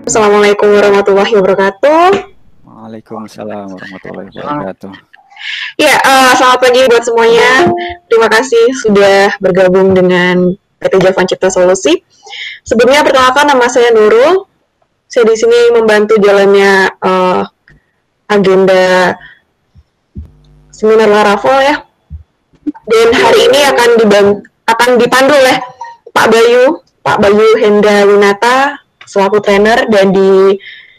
Assalamualaikum warahmatullahi wabarakatuh. Waalaikumsalam warahmatullahi wabarakatuh. Ya, selamat pagi buat semuanya. Terima kasih sudah bergabung dengan PT Javan Cipta Solusi. Sebelumnya perkenalkan, nama saya Nurul. Saya di sini membantu jalannya agenda seminar Laravel ya. Dan hari ini akan dipandu oleh Pak Bayu Henda Winata selaku trainer dan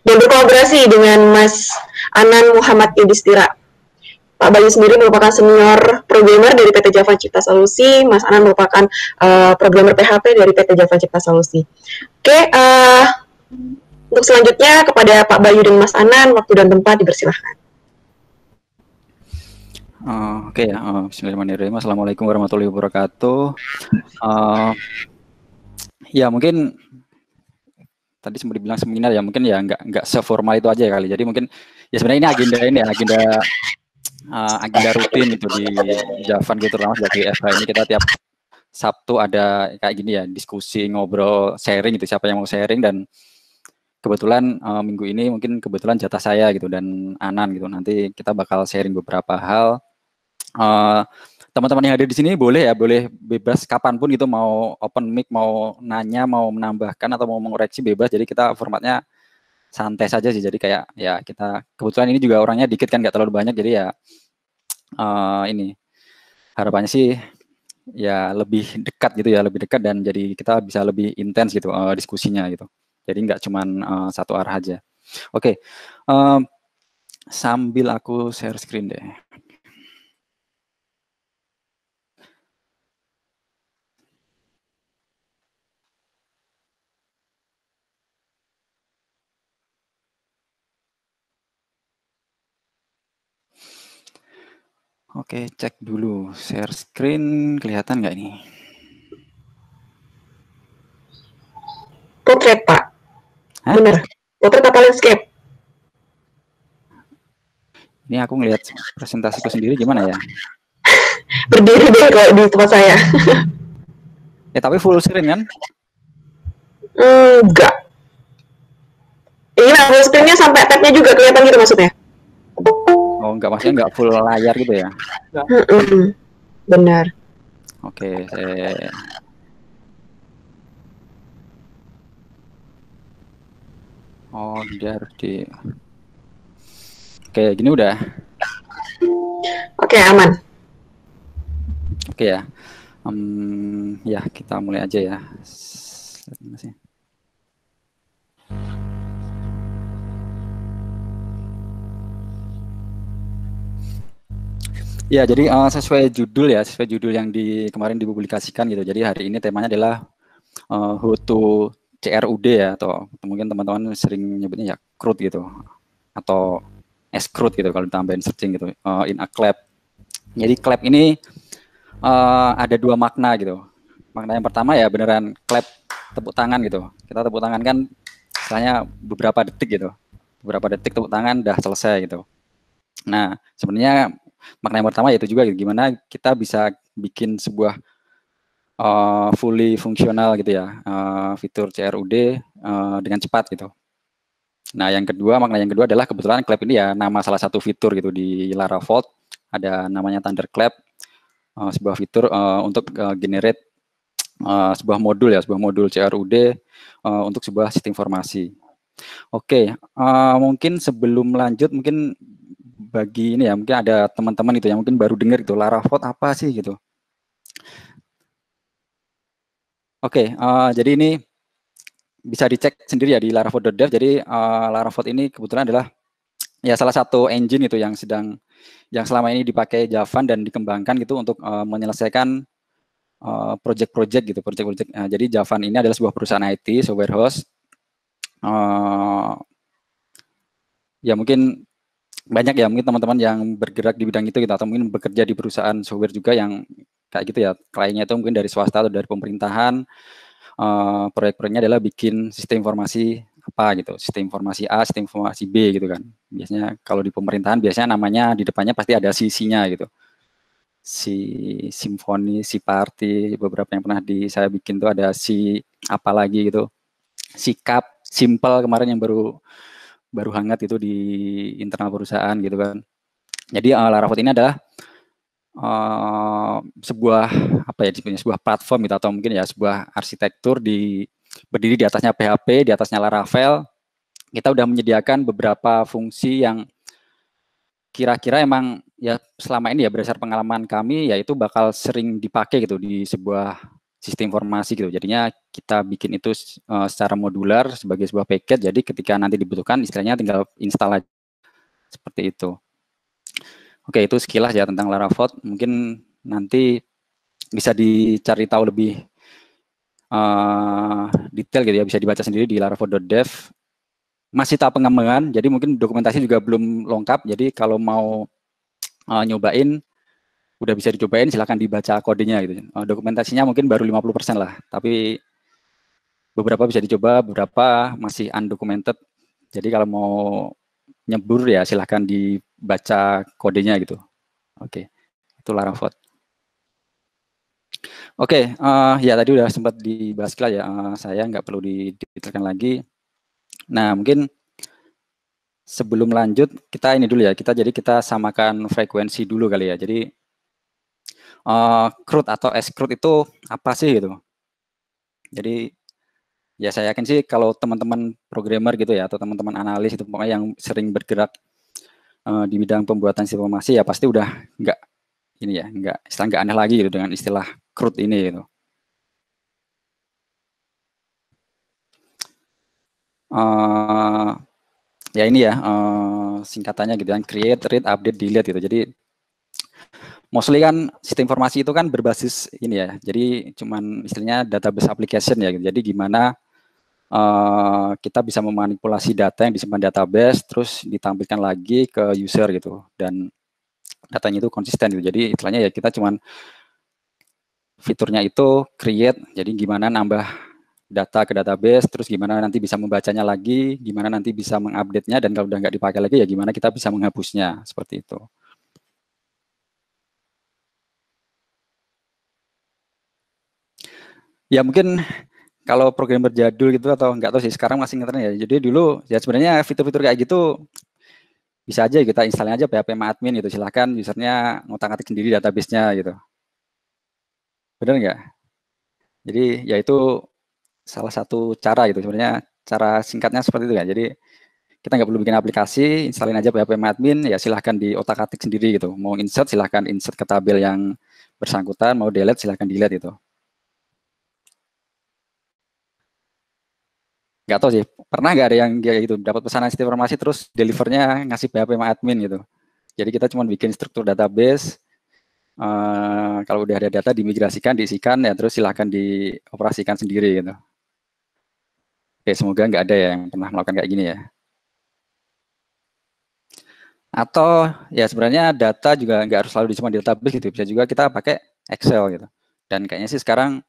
berkolaborasi dengan Mas Anan Muhammad Yudhistira. Pak Bayu sendiri merupakan senior programmer dari PT Javan Cipta Solusi. Mas Anan merupakan programmer PHP dari PT Javan Cipta Solusi. Oke, untuk selanjutnya kepada Pak Bayu dan Mas Anan, waktu dan tempat dipersilahkan. Oke ya, bismillahirrahmanirrahim. Assalamualaikum warahmatullahi wabarakatuh. Ya mungkin tadi sempat dibilang seminar ya, mungkin ya nggak seformal itu aja ya kali. Jadi mungkin ya sebenarnya ini agenda rutin gitu di Javan gitu, terutama sebagai FH ini kita tiap Sabtu ada kayak gini ya, diskusi, ngobrol, sharing gitu, siapa yang mau sharing. Dan kebetulan minggu ini mungkin kebetulan jatah saya gitu dan Anan gitu, nanti kita bakal sharing beberapa hal. Teman-teman yang ada di sini boleh bebas kapanpun gitu, mau open mic, mau nanya, mau menambahkan atau mau mengoreksi bebas. Jadi kita formatnya santai saja sih, jadi kayak ya kita kebetulan ini juga orangnya dikit kan, nggak terlalu banyak, jadi ya ini harapannya sih ya lebih dekat gitu ya, lebih dekat, dan jadi kita bisa lebih intens gitu diskusinya gitu, jadi nggak cuman satu arah aja. Oke, sambil aku share screen deh. Oke, cek dulu share screen, kelihatan nggak ini? Potret, Pak. Hah? Bener. Potret apa landscape? Ini aku ngelihat presentasiku sendiri gimana ya? Berdiri deh kalau di tempat saya. Ya tapi full screen kan? Enggak. Ini full screen-nya sampai tab-nya juga kelihatan gitu maksudnya? Oh enggak, maksudnya enggak full layar gitu ya? Benar. Oke, oh dia harus di... Oke, gini udah. Oke, aman. Oke ya. Ya kita mulai aja ya. Ya, jadi sesuai judul yang kemarin dipublikasikan gitu. Jadi hari ini temanya adalah how to CRUD ya, atau mungkin teman-teman sering nyebutnya ya CRUD gitu, atau S-CRUD gitu kalau ditambahin searching gitu, in a clap. Jadi clap ini ada dua makna gitu. Makna yang pertama ya beneran clap, tepuk tangan gitu. Kita tepuk tangan kan misalnya beberapa detik gitu. Beberapa detik tepuk tangan udah selesai gitu. Nah, sebenarnya makna yang pertama yaitu juga gitu, gimana kita bisa bikin sebuah fully fungsional gitu ya, fitur CRUD dengan cepat gitu. Nah, makna yang kedua adalah kebetulan clap ini ya nama salah satu fitur gitu di Laravel, ada namanya Thunderclap, sebuah fitur untuk generate sebuah modul CRUD untuk sebuah sistem informasi. Oke, mungkin sebelum lanjut, mungkin bagi ini ya, mungkin ada teman-teman itu yang mungkin baru dengar itu Laravel apa sih gitu. Oke, jadi ini bisa dicek sendiri ya di laravel.dev. Jadi Laravel ini kebetulan adalah ya salah satu engine itu yang selama ini dipakai Javan dan dikembangkan gitu untuk menyelesaikan project-project gitu, project-project. Jadi Javan ini adalah sebuah perusahaan IT, software house. Ya mungkin banyak ya mungkin teman-teman yang bergerak di bidang itu gitu, atau mungkin bekerja di perusahaan software juga yang kayak gitu ya, kliennya itu mungkin dari swasta atau dari pemerintahan. Proyek-proyeknya adalah bikin sistem informasi apa gitu, sistem informasi A, sistem informasi B gitu kan. Biasanya kalau di pemerintahan biasanya namanya di depannya pasti ada si-nya gitu. Si Simfoni, si Party, beberapa yang pernah saya bikin tuh ada si apa lagi gitu. Sikap, simple kemarin yang baru hangat itu di internal perusahaan gitu kan. Jadi Laravel ini adalah sebuah apa ya, sebuah platform gitu, atau mungkin ya sebuah arsitektur berdiri di atasnya PHP, di atasnya Laravel. Kita udah menyediakan beberapa fungsi yang kira-kira emang ya selama ini ya berdasar pengalaman kami ya itu bakal sering dipakai gitu di sebuah sistem informasi gitu. Jadinya kita bikin itu secara modular sebagai sebuah paket. Jadi ketika nanti dibutuhkan istilahnya tinggal install aja seperti itu. Oke, itu sekilas ya tentang Laravel. Mungkin nanti bisa dicari tahu lebih detail gitu ya, bisa dibaca sendiri di laravel.dev. Masih tahap pengembangan, jadi mungkin dokumentasi juga belum lengkap. Jadi kalau mau nyobain, udah bisa dicobain, silahkan dibaca kodenya gitu. Dokumentasinya mungkin baru 50% lah, tapi beberapa bisa dicoba, beberapa masih undocumented. Jadi kalau mau nyebur ya silahkan dibaca kodenya gitu. Oke, itu Laravel. Oke, ya tadi udah sempat dibahas lah ya, saya nggak perlu didetailkan lagi. Nah, mungkin sebelum lanjut kita ini dulu ya, kita samakan frekuensi dulu kali ya. Jadi CRUD atau S-CRUD itu apa sih gitu? Jadi ya saya yakin sih kalau teman-teman programmer gitu ya, atau teman-teman analis itu pokoknya yang sering bergerak di bidang pembuatan informasi ya pasti udah nggak ini ya, nggak aneh lagi gitu dengan istilah CRUD ini gitu. Ya ini ya singkatannya gitu kan, create, read, update, delete gitu. Jadi mostly kan sistem informasi itu kan berbasis ini ya, jadi cuman istilahnya database application ya gitu. Jadi gimana kita bisa memanipulasi data yang disimpan database terus ditampilkan lagi ke user gitu, dan datanya itu konsisten gitu. Jadi istilahnya ya kita cuman fiturnya itu create, jadi gimana nambah data ke database, terus gimana nanti bisa membacanya lagi, gimana nanti bisa mengupdate-nya, dan kalau udah nggak dipakai lagi ya gimana kita bisa menghapusnya, seperti itu. Ya mungkin kalau programmer jadul gitu atau nggak tahu sih sekarang masih ngetren ya. Jadi dulu ya sebenarnya fitur-fitur kayak gitu bisa aja kita installin aja PHP admin gitu. Silahkan usernya ngotak-ngatik sendiri database-nya gitu. Benar nggak? Jadi ya itu salah satu cara gitu sebenarnya, cara singkatnya seperti itu kan. Jadi kita nggak perlu bikin aplikasi, installin aja PHP admin, ya silahkan diotak-atik sendiri gitu. Mau insert silahkan insert ke tabel yang bersangkutan, mau delete silahkan delete gitu. Nggak tahu sih, pernah nggak ada yang kayak gitu, dapat pesanan sistem informasi terus delivernya ngasih PHP admin gitu. Jadi kita cuma bikin struktur database, kalau udah ada data dimigrasikan, diisikan, ya terus silahkan dioperasikan sendiri gitu. Oke, semoga nggak ada yang pernah melakukan kayak gini ya. Atau ya sebenarnya data juga nggak harus selalu disimpan di database gitu, bisa juga kita pakai Excel gitu. Dan kayaknya sih sekarang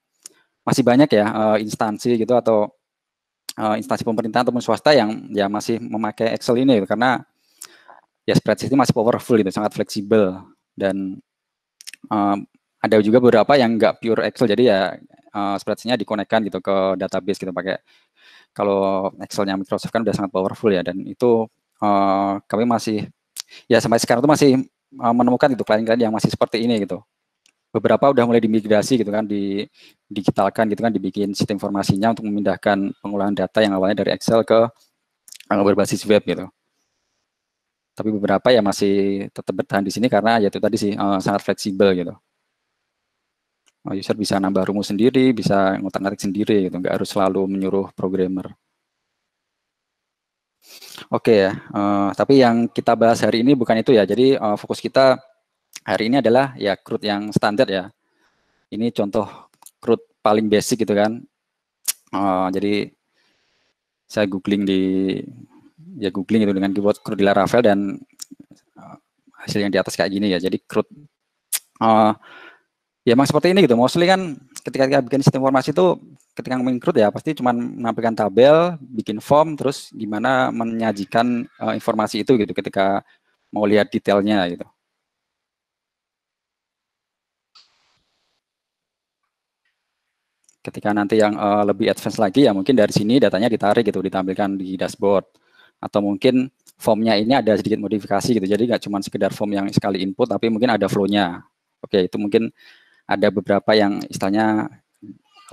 masih banyak ya instansi gitu atau instansi pemerintahan ataupun swasta yang ya masih memakai Excel ini gitu, karena ya spreadsheet masih powerful gitu, sangat fleksibel, dan ada juga beberapa yang nggak pure Excel, jadi ya spreadsheet-nya dikonekkan gitu ke database gitu pakai, kalau Excel-nya Microsoft kan udah sangat powerful ya, dan itu kami masih ya sampai sekarang tuh masih menemukan itu klien-klien yang masih seperti ini gitu. Beberapa udah mulai dimigrasi gitu kan, digitalkan gitu kan, dibikin sistem informasinya untuk memindahkan pengolahan data yang awalnya dari Excel ke berbasis web gitu. Tapi beberapa ya masih tetap bertahan di sini karena ya itu tadi sih sangat fleksibel gitu. User bisa nambah rumus sendiri, bisa ngotak-ngatik sendiri gitu, nggak harus selalu menyuruh programmer. Oke ya, tapi yang kita bahas hari ini bukan itu ya. Jadi fokus kita hari ini adalah ya CRUD yang standar ya. Ini contoh CRUD paling basic gitu kan. Jadi saya googling itu dengan keyword CRUD di Laravel, dan hasil yang di atas kayak gini ya. Jadi CRUD ya emang seperti ini gitu. Mostly kan ketika kita bikin sistem informasi itu, ketika ngomongin CRUD ya pasti cuma menampilkan tabel, bikin form, terus gimana menyajikan informasi itu gitu ketika mau lihat detailnya gitu. Ketika nanti yang lebih advance lagi ya mungkin dari sini datanya ditarik gitu, ditampilkan di dashboard. Atau mungkin formnya ini ada sedikit modifikasi gitu, jadi nggak cuma sekedar form yang sekali input, tapi mungkin ada flow-nya. Oke, itu mungkin ada beberapa yang istilahnya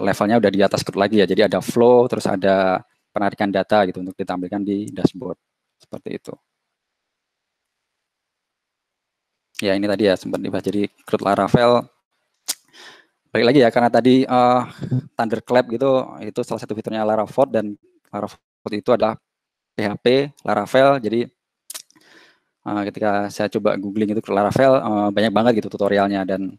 levelnya udah di atas CRUD lagi ya, jadi ada flow, terus ada penarikan data gitu untuk ditampilkan di dashboard, seperti itu. Ya ini tadi ya sempat dibahas, jadi CRUD Laravel, balik lagi ya, karena tadi Thunderclap gitu, itu salah satu fiturnya Laravel, dan Laravel itu adalah PHP Laravel, jadi ketika saya coba googling itu Laravel, banyak banget gitu tutorialnya, dan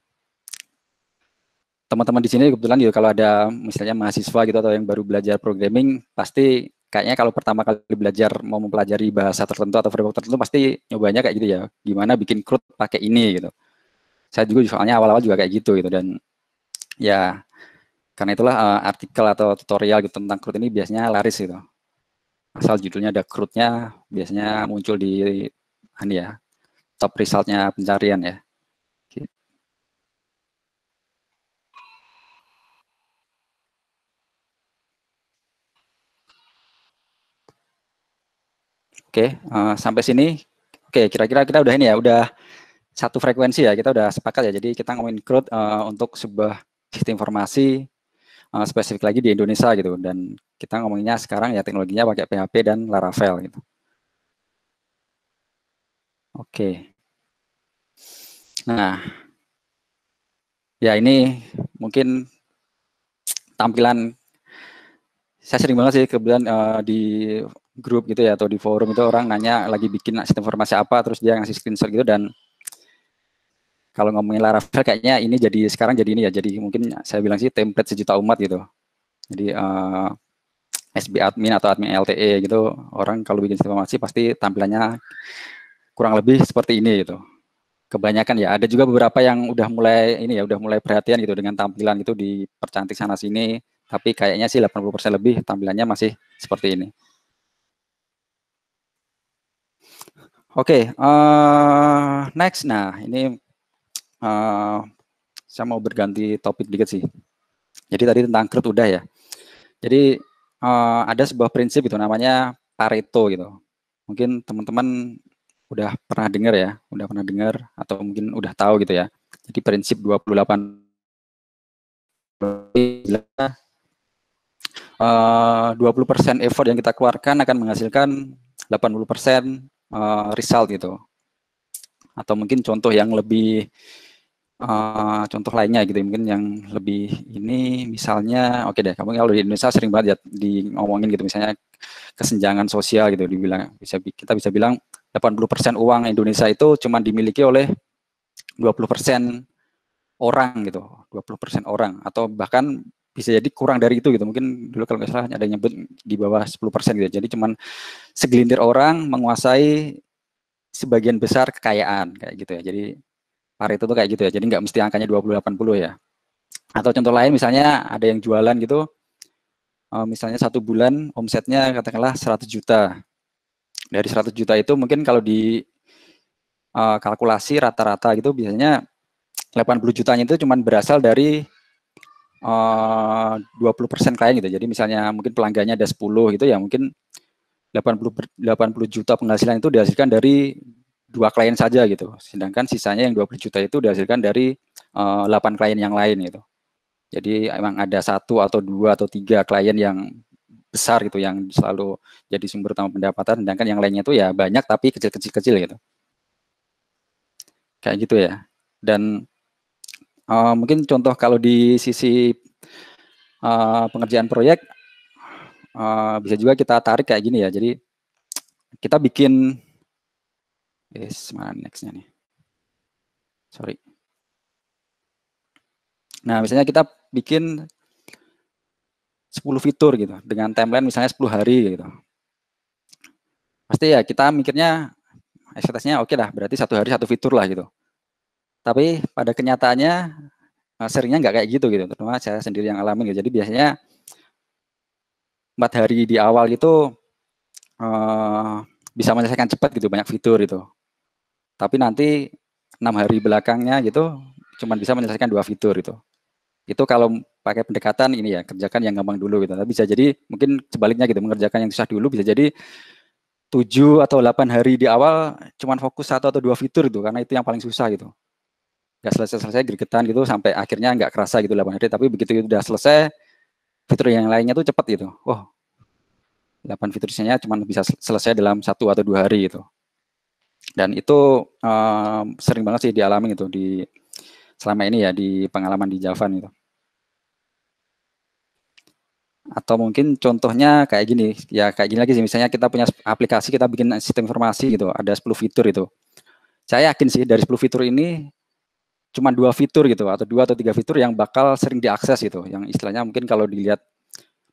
teman-teman di sini kebetulan gitu kalau ada misalnya mahasiswa gitu atau yang baru belajar programming, pasti kayaknya kalau pertama kali belajar mau mempelajari bahasa tertentu atau framework tertentu pasti nyobanya kayak gitu ya, gimana bikin CRUD pakai ini gitu. Saya juga soalnya awal-awal juga kayak gitu dan ya karena itulah artikel atau tutorial gitu tentang CRUD ini biasanya laris gitu. Asal judulnya ada CRUD-nya, biasanya muncul di ya, top result-nya pencarian ya. Oke, sampai sini. Oke, kira-kira kita udah ini ya, udah satu frekuensi ya, kita udah sepakat ya. Jadi kita ngomongin CRUD untuk sebuah sistem informasi spesifik lagi di Indonesia gitu. Dan kita ngomonginnya sekarang ya teknologinya pakai PHP dan Laravel gitu. Oke. Nah, ya ini mungkin tampilan, saya sering banget sih kebetulan di grup gitu ya atau di forum itu orang nanya lagi bikin sistem informasi apa, terus dia ngasih screenshot gitu, dan kalau ngomongin Laravel kayaknya ini jadi sekarang jadi ini ya, jadi mungkin saya bilang sih template sejuta umat gitu. Jadi SB admin atau admin LTE gitu, orang kalau bikin sistem informasi pasti tampilannya kurang lebih seperti ini gitu. Kebanyakan ya, ada juga beberapa yang udah mulai ini ya, udah mulai perhatian gitu dengan tampilan itu dipercantik sana sini, tapi kayaknya sih 80% lebih tampilannya masih seperti ini. Oke, next. Nah, ini saya mau berganti topik dikit sih. Jadi tadi tentang CRUD udah ya. Jadi ada sebuah prinsip itu namanya Pareto gitu. Mungkin teman-teman udah pernah dengar ya, atau mungkin udah tahu gitu ya. Jadi prinsip 28 20% effort yang kita keluarkan akan menghasilkan 80% result gitu. Atau mungkin contoh yang lebih contoh lainnya gitu, mungkin yang lebih ini misalnya, oke deh, kamu kalau di Indonesia sering banget ya di ngomongin gitu, misalnya kesenjangan sosial gitu, dibilang kita bisa bilang 80% uang Indonesia itu cuma dimiliki oleh 20% orang gitu, 20% orang, atau bahkan bisa jadi kurang dari itu gitu, mungkin dulu kalau nggak salah ada yang nyebut di bawah 10% gitu, jadi cuman segelintir orang menguasai sebagian besar kekayaan kayak gitu ya. Jadi Pareto tuh kayak gitu ya, jadi nggak mesti angkanya 20-80 ya. Atau contoh lain misalnya ada yang jualan gitu, misalnya satu bulan omsetnya katakanlah 100 juta. Dari 100 juta itu mungkin kalau di kalkulasi rata-rata gitu biasanya 80 jutanya itu cuma berasal dari 20% klien gitu. Jadi misalnya mungkin pelanggannya ada 10 gitu ya, mungkin 80 juta penghasilan itu dihasilkan dari 2 klien saja gitu. Sedangkan sisanya yang 20 juta itu dihasilkan dari 8 klien yang lain gitu. Jadi emang ada 1 atau 2 atau 3 klien yang besar gitu yang selalu jadi sumber utama pendapatan, sedangkan yang lainnya itu ya banyak tapi kecil-kecil gitu. Kayak gitu ya. Dan mungkin contoh kalau di sisi pengerjaan proyek bisa juga kita tarik kayak gini ya. Jadi kita bikin mana nextnya nih? Sorry. Nah, misalnya kita bikin 10 fitur gitu dengan timeline misalnya 10 hari gitu. Pasti ya kita mikirnya ekspektasinya oke lah, berarti 1 hari 1 fitur lah gitu. Tapi pada kenyataannya seringnya nggak kayak gitu gitu, terutama saya sendiri yang alami gitu. Jadi biasanya 4 hari di awal itu bisa menyelesaikan cepat gitu, banyak fitur itu. Tapi nanti 6 hari belakangnya gitu cuma bisa menyelesaikan 2 fitur itu. Itu kalau pakai pendekatan ini ya, kerjakan yang gampang dulu gitu. Tapi bisa jadi mungkin sebaliknya gitu, mengerjakan yang susah dulu bisa jadi 7 atau 8 hari di awal cuman fokus 1 atau 2 fitur itu karena itu yang paling susah gitu. Nggak selesai-selesai gregetan gitu sampai akhirnya nggak kerasa gitu 8 hari, tapi begitu udah selesai fitur yang lainnya tuh cepet gitu. Wah, 8 fiturnya cuma bisa selesai dalam 1 atau 2 hari gitu. Dan itu sering banget sih dialami gitu di selama ini ya di pengalaman di Javan gitu. Atau mungkin contohnya kayak gini, ya kayak gini lagi sih, misalnya kita punya aplikasi, kita bikin sistem informasi gitu, ada 10 fitur itu. Saya yakin sih dari 10 fitur ini cuma 2 fitur gitu, atau 2 atau 3 fitur yang bakal sering diakses gitu, yang istilahnya mungkin kalau dilihat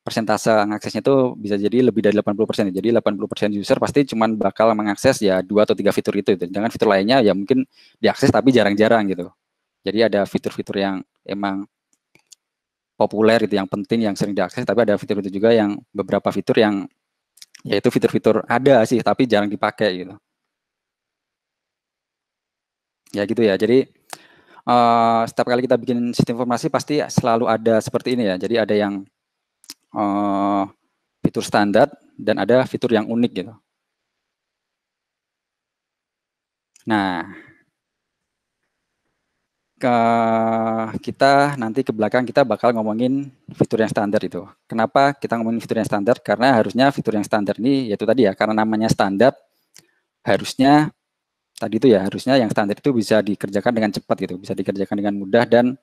persentase aksesnya itu bisa jadi lebih dari 80%. Jadi 80% user pasti cuma bakal mengakses ya 2 atau 3 fitur itu. Jangan fitur lainnya ya mungkin diakses tapi jarang-jarang gitu. Jadi ada fitur-fitur yang emang populer itu yang penting yang sering diakses, tapi ada fitur itu juga yang beberapa fitur yang yaitu fitur-fitur ada sih tapi jarang dipakai gitu. Ya gitu ya. Jadi setiap kali kita bikin sistem informasi pasti selalu ada seperti ini ya. Jadi ada yang fitur standar dan ada fitur yang unik gitu. Nah, kita nanti ke belakang kita bakal ngomongin fitur yang standar itu. Kenapa kita ngomongin fitur yang standar? Karena harusnya fitur yang standar ini yaitu tadi ya, karena namanya standar, harusnya tadi itu ya, harusnya yang standar itu bisa dikerjakan dengan cepat gitu, bisa dikerjakan dengan mudah dan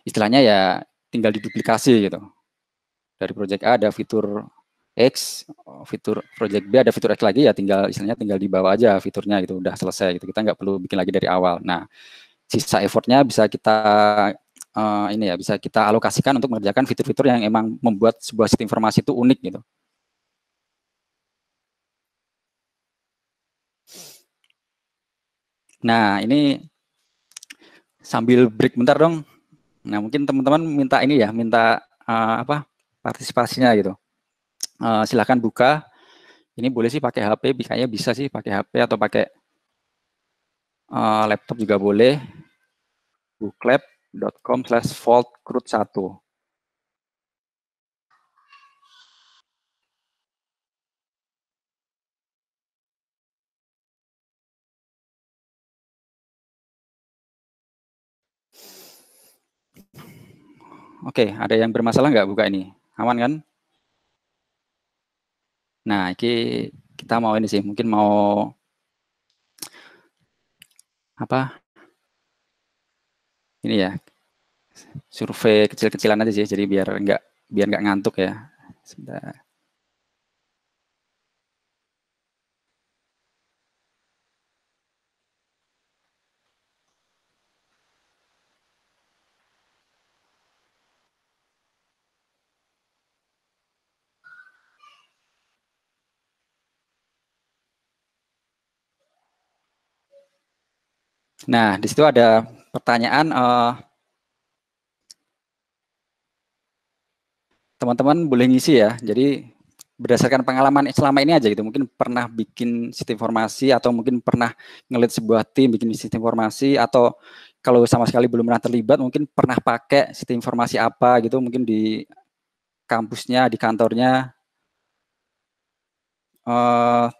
istilahnya ya tinggal diduplikasi gitu. Dari project A ada fitur X, fitur project B ada fitur X lagi ya tinggal istilahnya tinggal dibawa aja fiturnya gitu, udah selesai gitu. Kita nggak perlu bikin lagi dari awal. Nah, sisa effortnya bisa kita ini ya bisa kita alokasikan untuk mengerjakan fitur-fitur yang emang membuat sebuah sistem informasi itu unik gitu. Nah ini sambil break bentar dong. Nah mungkin teman-teman minta ini ya, minta apa partisipasinya gitu. Silahkan buka. Ini boleh sih pakai HP, kayaknya bisa sih pakai HP atau pakai laptop juga boleh. Booklab.com/vaultcrud1. Oke, ada yang bermasalah nggak buka ini? Aman kan? Nah, ini kita mau ini sih, mungkin mau apa? Ini ya, survei kecil-kecilan aja sih, jadi biar nggak ngantuk ya. Sebentar. Nah, di situ ada pertanyaan, teman-teman boleh ngisi ya. Jadi berdasarkan pengalaman selama ini aja gitu, mungkin pernah bikin sistem informasi atau mungkin pernah ngelit sebuah tim bikin sistem informasi, atau kalau sama sekali belum pernah terlibat mungkin pernah pakai sistem informasi apa gitu, mungkin di kampusnya, di kantornya.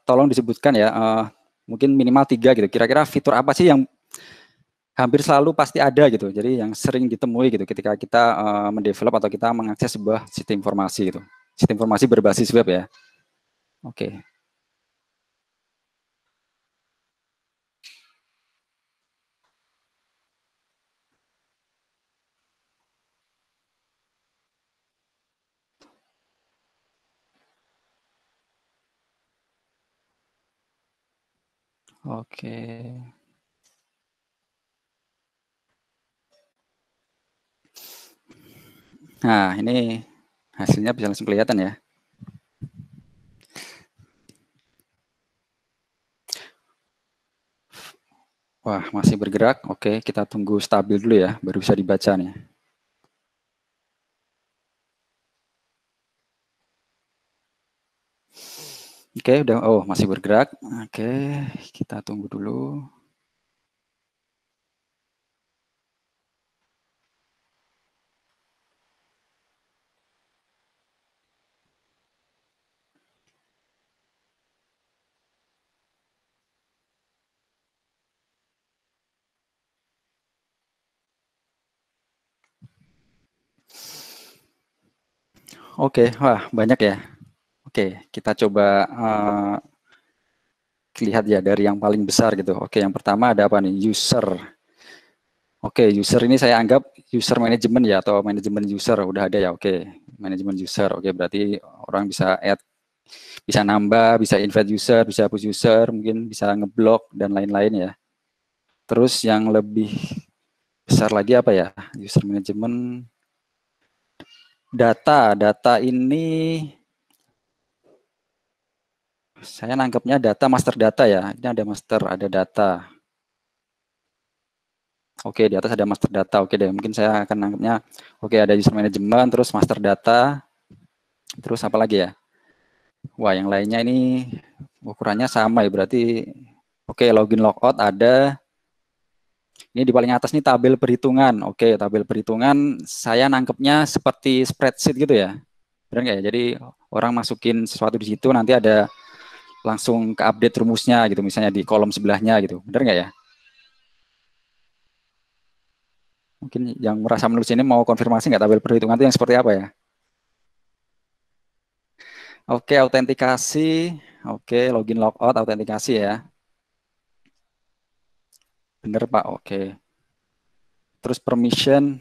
Tolong disebutkan ya, mungkin minimal 3 gitu. Kira-kira fitur apa sih yang hampir selalu pasti ada gitu. Jadi yang sering ditemui gitu ketika kita mendevelop atau kita mengakses sebuah sistem informasi gitu. Sistem informasi berbasis web ya. Oke. Oke. Nah, ini hasilnya bisa langsung kelihatan ya. Wah, masih bergerak. Oke, kita tunggu stabil dulu ya, baru bisa dibaca nih. Oke, udah. Oh, masih bergerak. Oke, kita tunggu dulu. Oke, wah banyak ya. Oke, kita coba lihat ya dari yang paling besar gitu. Oke, yang pertama ada apa nih? User. Oke, user ini saya anggap user manajemen ya atau manajemen user udah ada ya. Oke, manajemen user. Oke, berarti orang bisa add, bisa nambah, bisa invite user, bisa push user, mungkin bisa ngeblok dan lain-lain ya. Terus yang lebih besar lagi apa ya? User manajemen data. Data ini saya nangkepnya data master data ya. Ini ada master, ada data. Oke, di atas ada master data. Oke deh, mungkin saya akan nangkepnya. Oke, ada user management, terus master data, terus apa lagi ya? Wah, yang lainnya ini ukurannya sama ya, berarti oke, login logout ada. Ini di paling atas nih tabel perhitungan. Oke, tabel perhitungan saya nangkepnya seperti spreadsheet gitu ya. Benar nggak ya? Jadi orang masukin sesuatu di situ nanti ada langsung ke update rumusnya gitu, misalnya di kolom sebelahnya gitu. Benar nggak ya? Mungkin yang merasa menulis ini mau konfirmasi nggak tabel perhitungan itu yang seperti apa ya? Oke, autentikasi. Oke, login logout autentikasi ya. Bener Pak, oke. Terus permission,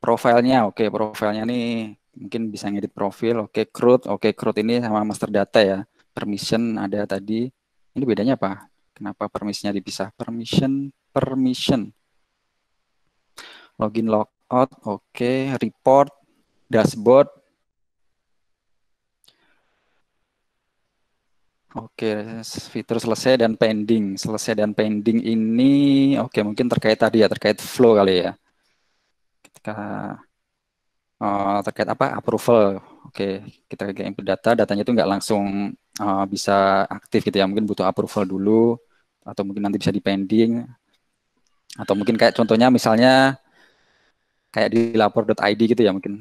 profilnya. Oke, profilnya nih mungkin bisa ngedit profil. Oke, CRUD. Oke, CRUD ini sama master data ya. Permission ada tadi. Ini bedanya apa? Kenapa permissionnya dipisah? Permission. Login logout. Oke, report, dashboard. Oke, fitur selesai dan pending. Selesai dan pending ini, oke mungkin terkait tadi ya, terkait flow kali ya. Ketika terkait apa? Approval. Oke, kita ke input data, datanya itu nggak langsung bisa aktif gitu ya. Mungkin butuh approval dulu, atau mungkin nanti bisa di pending. Atau mungkin kayak contohnya misalnya kayak di lapor.id gitu ya mungkin.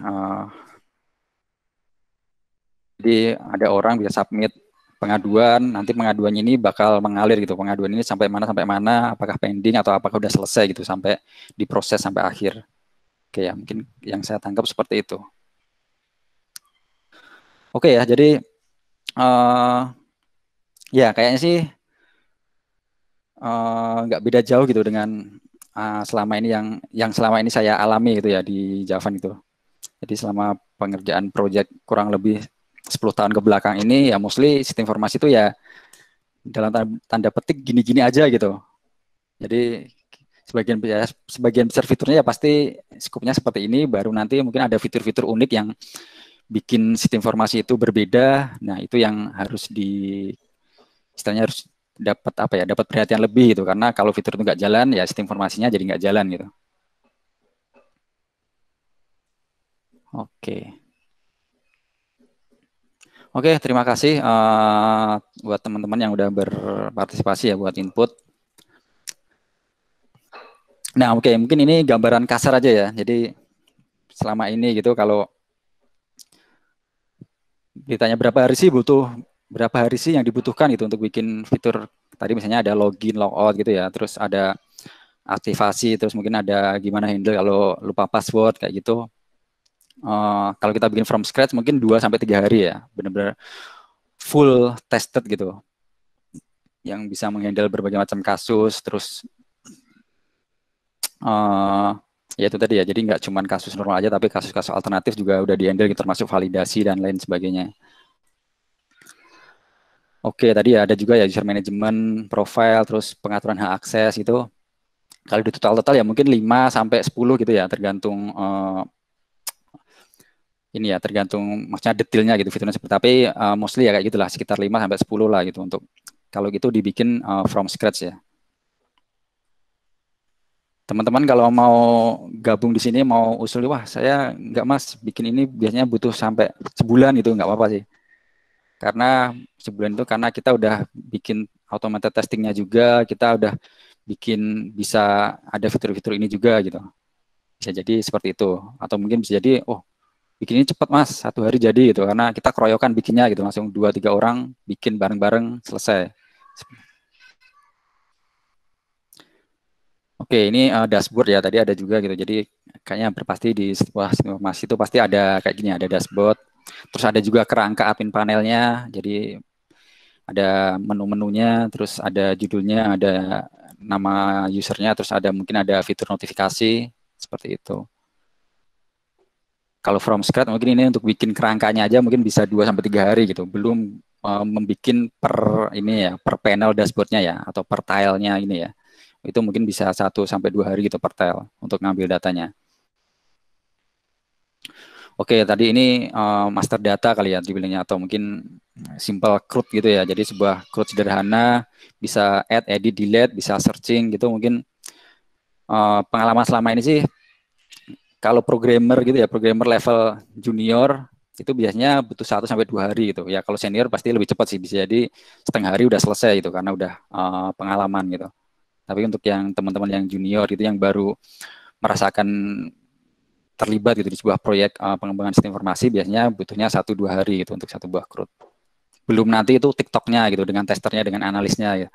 Jadi ada orang bisa submit pengaduan, nanti pengaduannya ini bakal mengalir gitu. Pengaduan ini sampai mana, apakah pending atau apakah udah selesai gitu sampai diproses sampai akhir. Oke ya, mungkin yang saya tangkap seperti itu. Oke ya, jadi ya kayaknya sih nggak beda jauh gitu dengan selama ini yang selama ini saya alami gitu ya di Javan itu. Jadi selama pengerjaan proyek kurang lebih 10 tahun ke belakang ini ya mostly sistem informasi itu ya dalam tanda petik gini-gini aja gitu. Jadi sebagian besar fiturnya ya pasti skupnya seperti ini, baru nanti mungkin ada fitur-fitur unik yang bikin sistem informasi itu berbeda. Nah, itu yang harus istilahnya harus dapat apa ya, dapat perhatian lebih gitu, karena kalau fitur itu nggak jalan ya sistem informasinya jadi nggak jalan gitu. Oke. Oke, terima kasih buat teman-teman yang udah berpartisipasi ya buat input. Nah, oke, mungkin ini gambaran kasar aja ya. Jadi selama ini gitu kalau ditanya berapa hari sih yang dibutuhkan gitu untuk bikin fitur tadi misalnya ada login, logout gitu ya. Terus ada aktivasi, terus mungkin ada gimana handle kalau lupa password kayak gitu. Kalau kita bikin from scratch mungkin 2 sampai 3 hari ya. Benar-benar full tested gitu. Yang bisa menghandle berbagai macam kasus, terus ya itu tadi ya, jadi nggak cuma kasus normal aja, tapi kasus-kasus alternatif juga udah di-handle gitu, termasuk validasi dan lain sebagainya. Oke, tadi ya ada juga ya user management, profile, terus pengaturan hak akses itu. Kalau di total-total ya mungkin 5 sampai 10 gitu ya, tergantung ini ya, tergantung maksudnya detailnya gitu fiturnya seperti, tapi mostly ya kayak gitulah, sekitar 5 sampai 10 lah gitu untuk kalau gitu dibikin from scratch ya. Teman-teman kalau mau gabung di sini mau usul, wah saya nggak mas bikin ini biasanya butuh sampai sebulan gitu, nggak apa-apa sih. Karena sebulan itu karena kita udah bikin automated testingnya juga, kita udah bikin bisa ada fitur-fitur ini juga gitu. Bisa jadi seperti itu. Atau mungkin bisa jadi, oh bikin ini cepat mas, 1 hari jadi gitu. Karena kita keroyokan bikinnya gitu, langsung 2-3 orang bikin bareng-bareng selesai. Oke, ini dashboard ya, tadi ada juga gitu. Jadi kayaknya berpasti di sebuah informasi itu pasti ada kayak gini, ada dashboard. Terus ada juga kerangka admin panelnya, jadi ada menu-menunya, terus ada judulnya, ada nama usernya, terus ada mungkin ada fitur notifikasi, seperti itu. Kalau from scratch mungkin ini untuk bikin kerangkanya aja mungkin bisa 2-3 hari gitu, belum membikin per ini ya, per panel dashboardnya ya, atau per tile-nya ini ya. Itu mungkin bisa 1-2 hari gitu per tile untuk ngambil datanya. Oke, tadi ini master data kali ya dibilangnya, atau mungkin simple CRUD gitu ya. Jadi sebuah CRUD sederhana, bisa add, edit, delete, bisa searching gitu. Mungkin pengalaman selama ini sih, kalau programmer gitu ya, programmer level junior, itu biasanya butuh 1-2 hari gitu. Ya kalau senior pasti lebih cepat sih, bisa jadi setengah hari udah selesai gitu, karena udah pengalaman gitu. Tapi untuk yang teman-teman yang junior itu, yang baru merasakan terlibat gitu di sebuah proyek pengembangan sistem informasi, biasanya butuhnya 1-2 hari gitu untuk satu buah CRUD. Belum nanti itu TikToknya gitu, dengan testernya, dengan analisnya ya.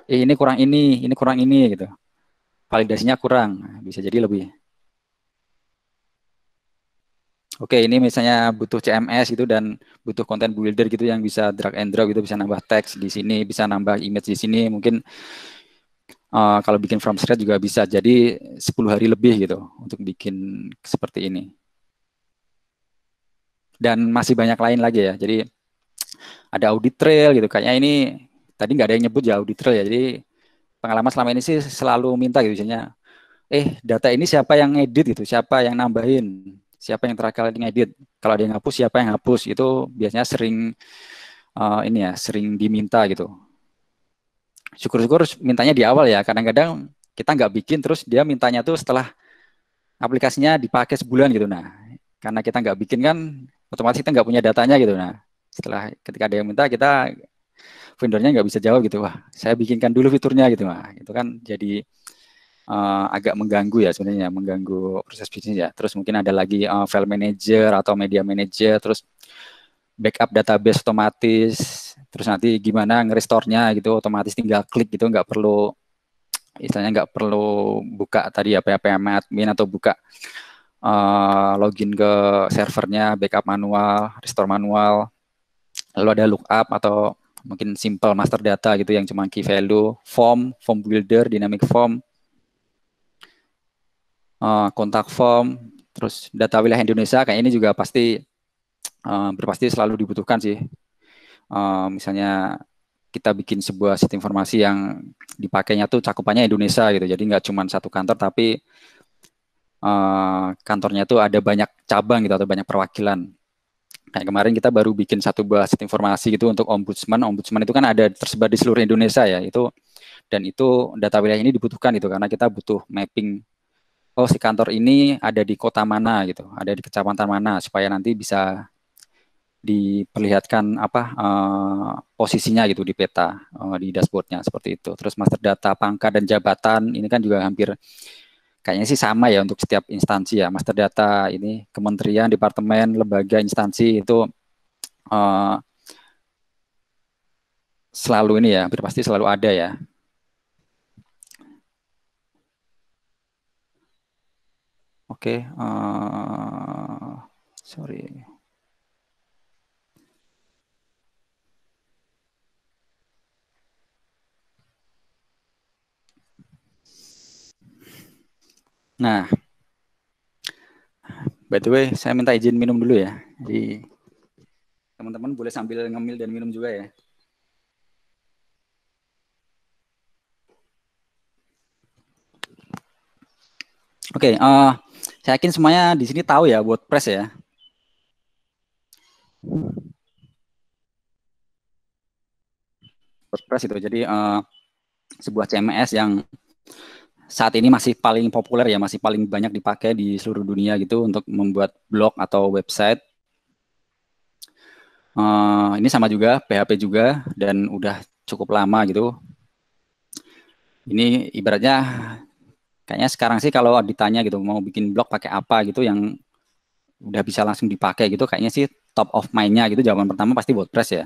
Ini kurang ini kurang ini gitu. Validasinya kurang, bisa jadi lebih. Oke, ini misalnya butuh CMS gitu dan butuh content builder gitu yang bisa drag and drop gitu, bisa nambah teks di sini, bisa nambah image di sini. Mungkin kalau bikin from scratch juga bisa jadi 10 hari lebih gitu untuk bikin seperti ini. Dan masih banyak lain lagi ya. Jadi ada audit trail gitu. Kayaknya ini tadi nggak ada yang nyebut ya audit trail ya. Jadi pengalaman selama ini sih selalu minta gitu, misalnya, data ini siapa yang edit gitu, siapa yang nambahin, siapa yang terakhir kali ngedit. Kalau ada yang hapus, siapa yang hapus. Itu biasanya sering ini ya, sering diminta gitu. Syukur-syukur mintanya di awal ya. Kadang-kadang kita nggak bikin, terus dia mintanya tuh setelah aplikasinya dipakai sebulan gitu. Nah, karena kita nggak bikin kan, otomatis kita nggak punya datanya gitu. Nah, setelah ketika ada yang minta, kita vendornya nggak bisa jawab gitu. Wah, saya bikinkan dulu fiturnya gitu. Nah, itu kan jadi agak mengganggu ya sebenarnya, mengganggu proses bisnis ya. Terus mungkin ada lagi file manager atau media manager, terus backup database otomatis, terus nanti gimana nge-restore-nya gitu, otomatis tinggal klik gitu, nggak perlu, istilahnya nggak perlu buka tadi apa admin atau buka login ke servernya, backup manual, restore manual, lalu ada lookup atau mungkin simple master data gitu yang cuma key value, form builder, dynamic form, kontak form, terus data wilayah Indonesia kayak ini juga pasti berpasti selalu dibutuhkan sih. Misalnya kita bikin sebuah sistem informasi yang dipakainya tuh cakupannya Indonesia gitu, jadi nggak cuma satu kantor, tapi kantornya tuh ada banyak cabang gitu atau banyak perwakilan. Kayak kemarin kita baru bikin satu buah sistem informasi gitu untuk ombudsman. Ombudsman itu kan ada tersebar di seluruh Indonesia ya, dan itu data wilayah ini dibutuhkan gitu karena kita butuh mapping. Oh, si kantor ini ada di kota mana gitu, ada di kecamatan mana, supaya nanti bisa diperlihatkan posisinya gitu di peta, di dashboardnya seperti itu. Terus master data pangkat dan jabatan ini kan juga hampir kayaknya sih sama ya untuk setiap instansi ya. Master data ini kementerian, departemen, lembaga, instansi itu selalu ini ya, hampir pasti selalu ada ya. Oke, sorry. Nah, by the way, saya minta izin minum dulu ya. Jadi teman-teman boleh sambil ngemil dan minum juga ya. Oke, saya yakin semuanya di sini tahu ya WordPress ya. WordPress itu jadi sebuah CMS yang saat ini masih paling populer ya, masih paling banyak dipakai di seluruh dunia gitu untuk membuat blog atau website. Ini sama juga, PHP juga, dan udah cukup lama gitu. Ini ibaratnya kayaknya sekarang sih kalau ditanya gitu mau bikin blog pakai apa gitu yang udah bisa langsung dipakai gitu, kayaknya sih top of mind-nya gitu jawaban pertama pasti WordPress ya.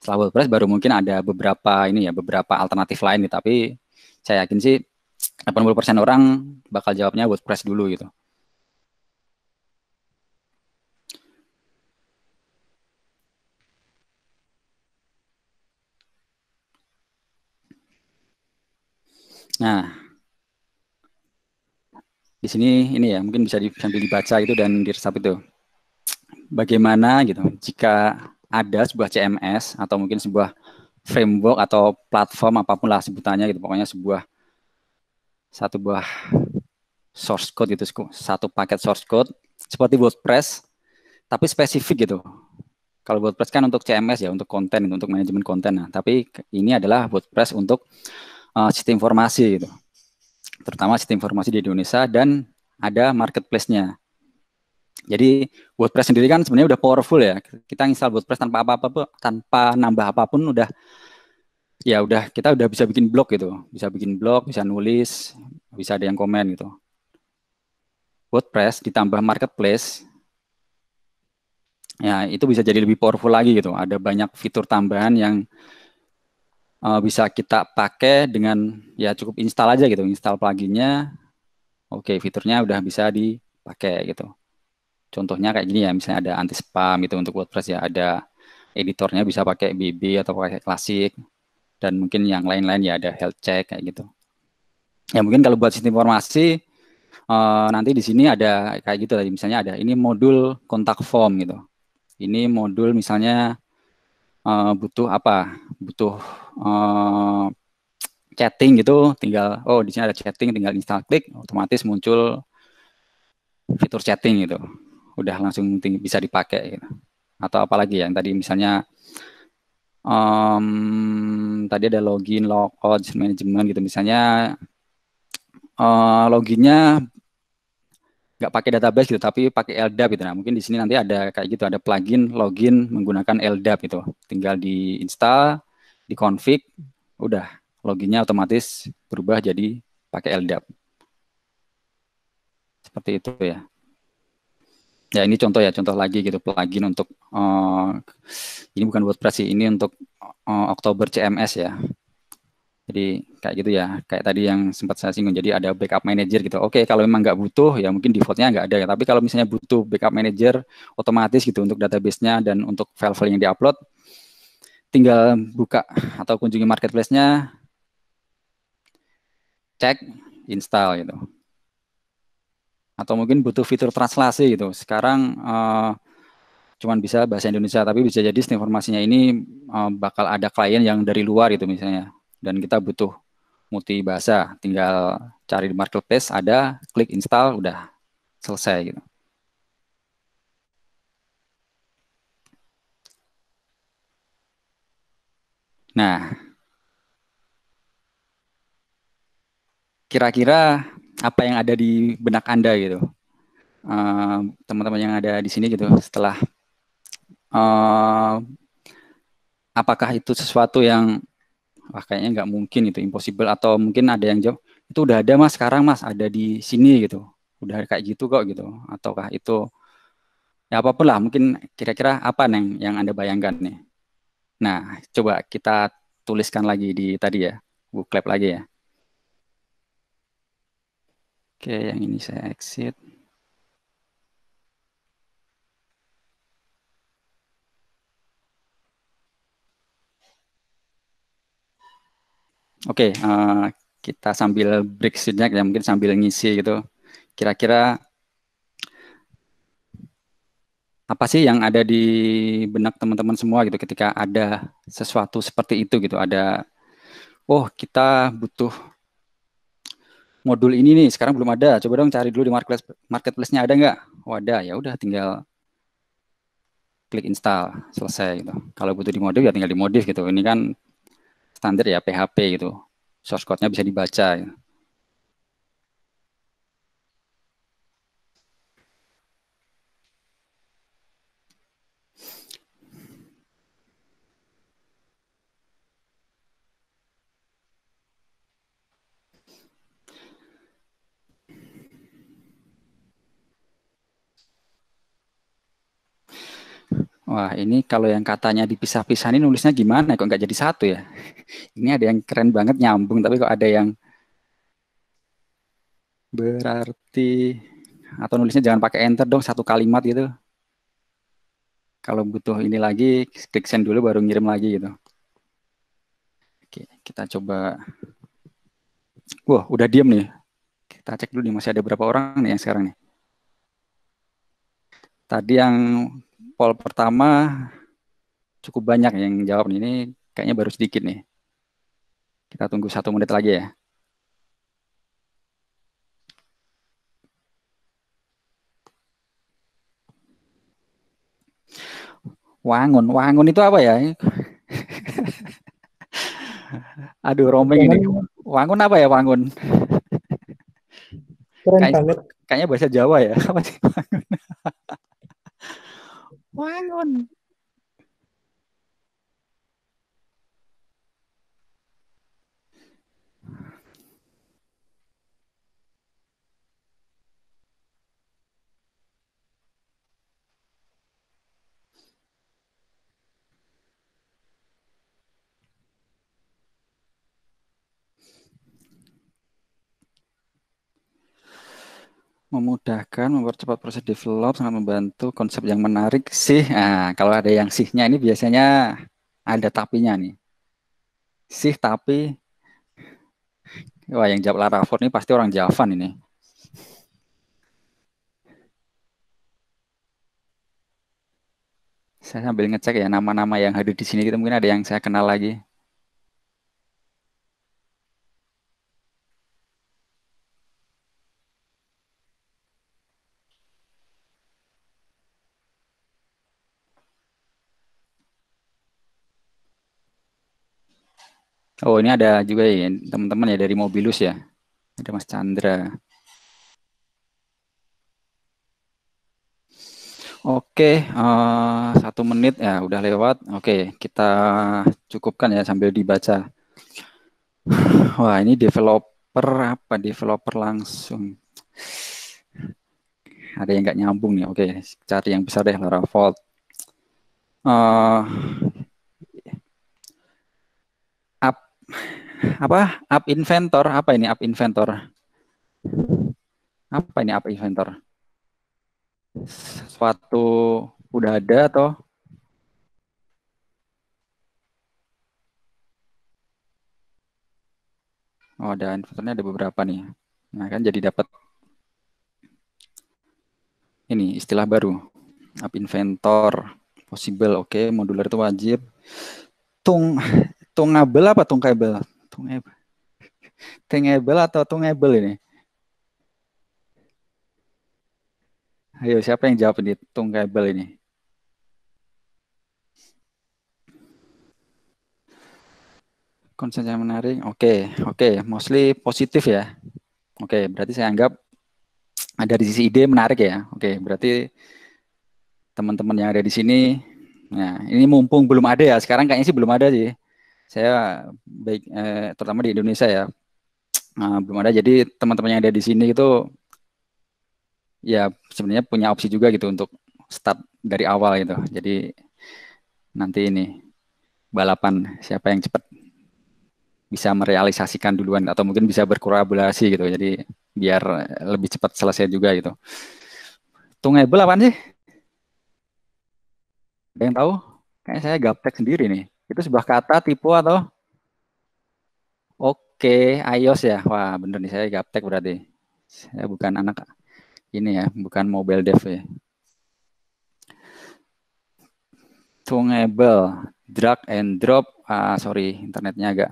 Setelah WordPress baru mungkin ada beberapa ini ya, beberapa alternatif lain gitu, tapi saya yakin sih 80% orang bakal jawabnya WordPress dulu gitu. Nah, di sini ini ya mungkin bisa sambil dibaca itu dan diresap itu. Bagaimana gitu jika ada sebuah CMS atau mungkin sebuah framework atau platform apapun lah sebutannya gitu, pokoknya satu buah source code gitu, satu paket source code seperti WordPress tapi spesifik gitu. Kalau WordPress kan untuk CMS ya, untuk konten, untuk manajemen konten. Nah, tapi ini adalah WordPress untuk sistem informasi gitu. Terutama sistem informasi di Indonesia dan ada marketplace-nya. Jadi WordPress sendiri kan sebenarnya udah powerful ya. Kita install WordPress tanpa apa-apa, tanpa nambah apapun udah ya udah kita udah bisa bikin blog gitu. Bisa bikin blog, bisa nulis, bisa ada yang komen gitu. WordPress ditambah marketplace ya itu bisa jadi lebih powerful lagi gitu. Ada banyak fitur tambahan yang bisa kita pakai dengan ya cukup install aja gitu, install pluginnya, oke fiturnya udah bisa dipakai gitu. Contohnya kayak gini ya, misalnya ada anti spam gitu untuk WordPress ya, ada editornya bisa pakai BB atau pakai klasik, dan mungkin yang lain-lain ya ada health check kayak gitu. Ya mungkin kalau buat sistem informasi nanti di sini ada kayak gitu tadi, misalnya ada ini modul kontak form gitu. Ini modul misalnya butuh apa? Butuh chatting gitu, tinggal oh di sini ada chatting, tinggal install klik, otomatis muncul fitur chatting gitu. Udah langsung bisa dipakai gitu. Atau apalagi yang tadi misalnya tadi ada login, logout, manajemen gitu. Misalnya loginnya nggak pakai database gitu, tapi pakai LDAP gitu. Nah, mungkin di sini nanti ada kayak gitu, ada plugin login menggunakan LDAP itu. Tinggal diinstal, dikonfig, udah loginnya otomatis berubah jadi pakai LDAP. Seperti itu ya. Ya ini contoh ya, contoh lagi gitu plugin untuk ini bukan WordPress sih, ini untuk Oktober CMS ya. Jadi kayak gitu ya, kayak tadi yang sempat saya singgung. Jadi ada backup manager gitu. Oke, kalau memang nggak butuh ya mungkin defaultnya nggak ada ya. Tapi kalau misalnya butuh backup manager otomatis gitu untuk database-nya dan untuk file-file yang diupload, tinggal buka atau kunjungi marketplace-nya, cek, install gitu. Atau mungkin butuh fitur translasi gitu. Sekarang cuman bisa bahasa Indonesia, tapi bisa jadi informasinya ini bakal ada klien yang dari luar gitu misalnya. Dan kita butuh multi bahasa, tinggal cari di marketplace, ada, klik install, udah selesai gitu. Nah, kira-kira apa yang ada di benak Anda gitu, teman-teman yang ada di sini gitu, setelah apakah itu sesuatu yang wah kayaknya nggak mungkin itu impossible, atau mungkin ada yang jawab itu udah ada mas sekarang mas ada di sini gitu, udah kayak gitu kok gitu, ataukah itu ya apapun lah mungkin kira-kira apa nih yang Anda bayangkan nih. Nah, coba kita tuliskan lagi di tadi ya, Google lagi ya. Oke, yang ini saya exit. Oke, kita sambil break sejenak ya, mungkin sambil ngisi gitu. Kira-kira apa sih yang ada di benak teman-teman semua gitu ketika ada sesuatu seperti itu gitu. Ada, oh kita butuh modul ini nih, sekarang belum ada. Coba dong cari dulu di marketplace-nya ada nggak? Oh ada, ya udah tinggal klik install, selesai gitu. Kalau butuh dimodif ya tinggal dimodif gitu. Ini kan standar ya PHP gitu. Source code-nya bisa dibaca gitu. Wah, ini kalau yang katanya dipisah-pisah ini nulisnya gimana? Kok nggak jadi satu ya? Ini ada yang keren banget nyambung, tapi kok ada yang berarti atau nulisnya jangan pakai enter dong, satu kalimat gitu. Kalau butuh ini lagi, klik send dulu baru ngirim lagi gitu. Oke, kita coba Wah, udah diem nih. Kita cek dulu nih, masih ada berapa orang nih yang sekarang nih. Tadi yang poll pertama cukup banyak yang jawab nih. Ini kayaknya baru sedikit nih. Kita tunggu 1 menit lagi ya. Wangun, wangun itu apa ya? Aduh, roaming ini. Wangun apa ya, wangun? Keren Kayak, banget. kayaknya bahasa Jawa ya. Apa sih? Wangun. Memudahkan, mempercepat proses develop, sangat membantu, konsep yang menarik sih. Nah, kalau ada yang sihnya ini biasanya ada tapinya nih. Sih tapi, wah yang jawab Laravel ini pasti orang Javan ini. Saya sambil ngecek ya nama-nama yang hadir di sini, kita mungkin ada yang saya kenal lagi. Oh, ini ada juga ya teman-teman ya dari Mobilus ya. Ada Mas Chandra. Oke, 1 menit ya udah lewat. Oke, kita cukupkan ya sambil dibaca. Wah, ini developer apa? Developer langsung. Ada yang nggak nyambung nih. Oke, cari yang besar deh, Laravel. App apa? App Inventor apa ini? App Inventor. Apa ini App Inventor? Suatu udah ada atau? Oh, ada inventornya ada beberapa nih. Nah, kan jadi dapat ini istilah baru. App Inventor, possible, oke, modular itu wajib. Tungable apa tungable? Tungable atau tungable ini? Ayo, siapa yang jawab ini tungable ini? Konsep yang menarik, oke, mostly positif ya. Oke, berarti saya anggap dari sisi ide menarik ya. Oke, berarti teman-teman yang ada di sini, nah ini mumpung belum ada ya. Sekarang kayaknya sih belum ada sih. Saya baik, terutama di Indonesia ya, belum ada. Jadi teman-teman yang ada di sini itu ya sebenarnya punya opsi juga gitu untuk start dari awal gitu. Jadi nanti ini balapan siapa yang cepat bisa merealisasikan duluan atau mungkin bisa berkolaborasi gitu. Jadi biar lebih cepat selesai juga gitu. Tungable apaan sih? Ada yang tahu? Kayaknya saya gaptek sendiri nih. Itu sebuah kata, tipe atau? Oke, iOS ya. Wah, bener nih saya gaptek berarti. Saya bukan anak ini ya, bukan mobile dev ya. Tungable, drag and drop. Sorry, internetnya agak.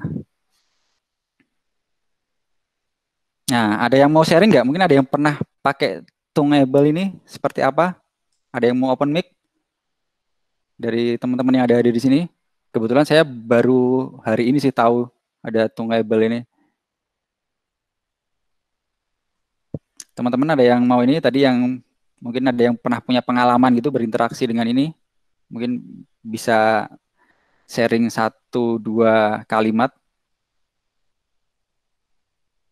Nah, ada yang mau sharing nggak? Mungkin ada yang pernah pakai Tungable ini seperti apa? Ada yang mau open mic dari teman-teman yang ada di sini? Kebetulan saya baru hari ini sih tahu ada Tungable ini. Teman-teman ada yang mau ini tadi yang mungkin ada yang pernah punya pengalaman gitu berinteraksi dengan ini? Mungkin bisa sharing 1-2 kalimat.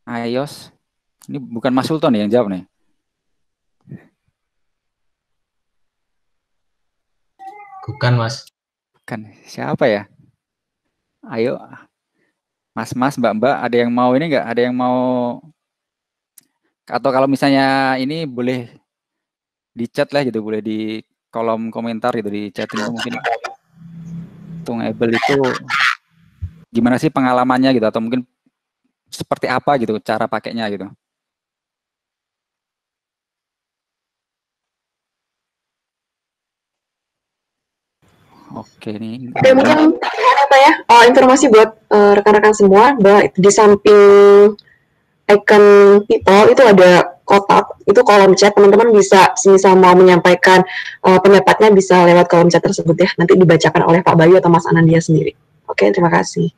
iOS. Ini bukan Mas Sultan yang jawab nih. Bukan, Mas. Kan siapa ya? Ayo, Mas-mas, Mbak-mbak, ada yang mau ini nggak? Ada yang mau? Atau kalau misalnya ini boleh di chat lah gitu, boleh di kolom komentar gitu, di chatting mungkin. Tungable itu gimana sih pengalamannya gitu? Atau mungkin seperti apa gitu cara pakainya gitu. Oke nih. Oke, mungkin apa ya? Oh, informasi buat rekan-rekan semua bahwa di samping icon people itu ada kotak, itu kolom chat, teman-teman bisa misal mau menyampaikan pendapatnya bisa lewat kolom chat tersebut ya, nanti dibacakan oleh Pak Bayu atau Mas Anandia sendiri. Oke, terima kasih.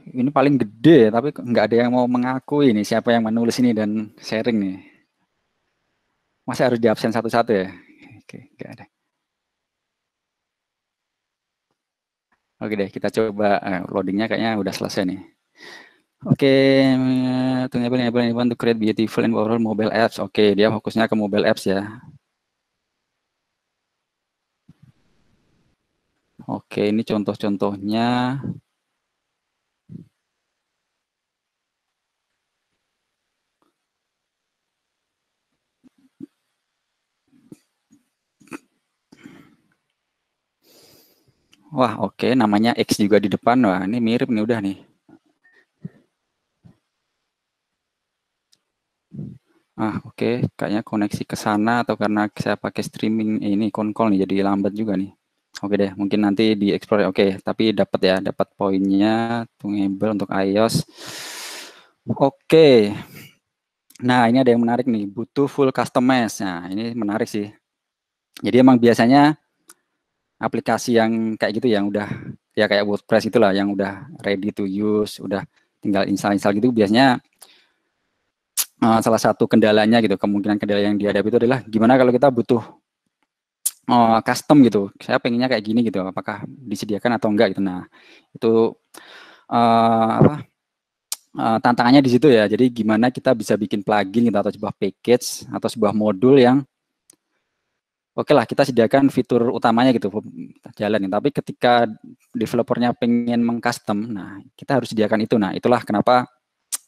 Ini paling gede, tapi nggak ada yang mau mengakui nih siapa yang menulis ini dan sharing nih. Masa harus di absen satu-satu ya? Oke, nggak ada. Oke deh, kita coba loadingnya kayaknya udah selesai nih. Oke, to enable anyone to create beautiful and powerful mobile apps. Oke, dia fokusnya ke mobile apps ya. Oke, ini contoh-contohnya. Wah, oke, namanya X juga di depan. Wah, ini mirip nih udah nih. Oke, kayaknya koneksi ke sana atau karena saya pakai streaming ini konkol nih jadi lambat juga nih. Oke deh, mungkin nanti di explore. Oke, tapi dapat ya, dapat poinnya enable untuk iOS. Oke. Nah, ini ada yang menarik nih, butuh full customize. Nah, ini menarik sih. Jadi emang biasanya aplikasi yang kayak gitu yang udah ya kayak WordPress itulah yang udah ready to use, udah tinggal install gitu biasanya salah satu kendalanya gitu, kemungkinan kendala yang dihadapi itu adalah gimana kalau kita butuh custom gitu. Saya pengennya kayak gini gitu, apakah disediakan atau enggak gitu. Nah, itu tantangannya di situ ya. Jadi gimana kita bisa bikin plugin gitu atau sebuah package atau sebuah modul yang oke lah kita sediakan fitur utamanya gitu jalan. Tapi ketika developernya pengen mengcustom, nah kita harus sediakan itu. Nah itulah kenapa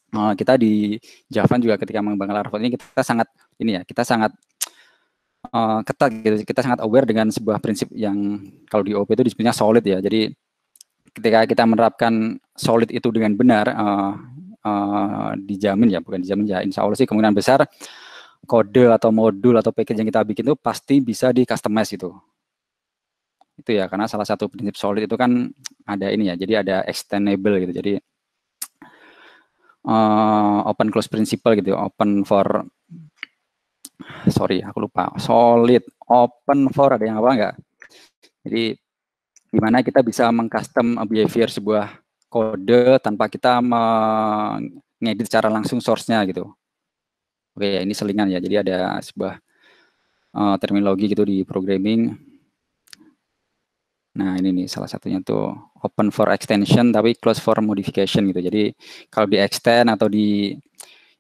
kita di Java juga ketika mengembangkan Laravel ini kita sangat ini ya, kita sangat ketat gitu. Kita sangat aware dengan sebuah prinsip yang kalau di OP itu disebutnya solid ya. Jadi ketika kita menerapkan solid itu dengan benar, dijamin ya, bukan dijamin ya, insya Allah sih kemungkinan besar kode atau modul atau package yang kita bikin itu pasti bisa di customize itu ya, karena salah satu prinsip solid itu kan ada ini ya, jadi ada extendable gitu, jadi open close principle gitu, open for sorry aku lupa, solid, open for ada yang apa enggak, jadi gimana kita bisa mengcustom behavior sebuah kode tanpa kita mengedit secara langsung source-nya gitu. Oke, ini selingan ya. Jadi ada sebuah terminologi gitu di programming. Nah, ini nih salah satunya tuh open for extension tapi close for modification gitu. Jadi kalau di extend atau di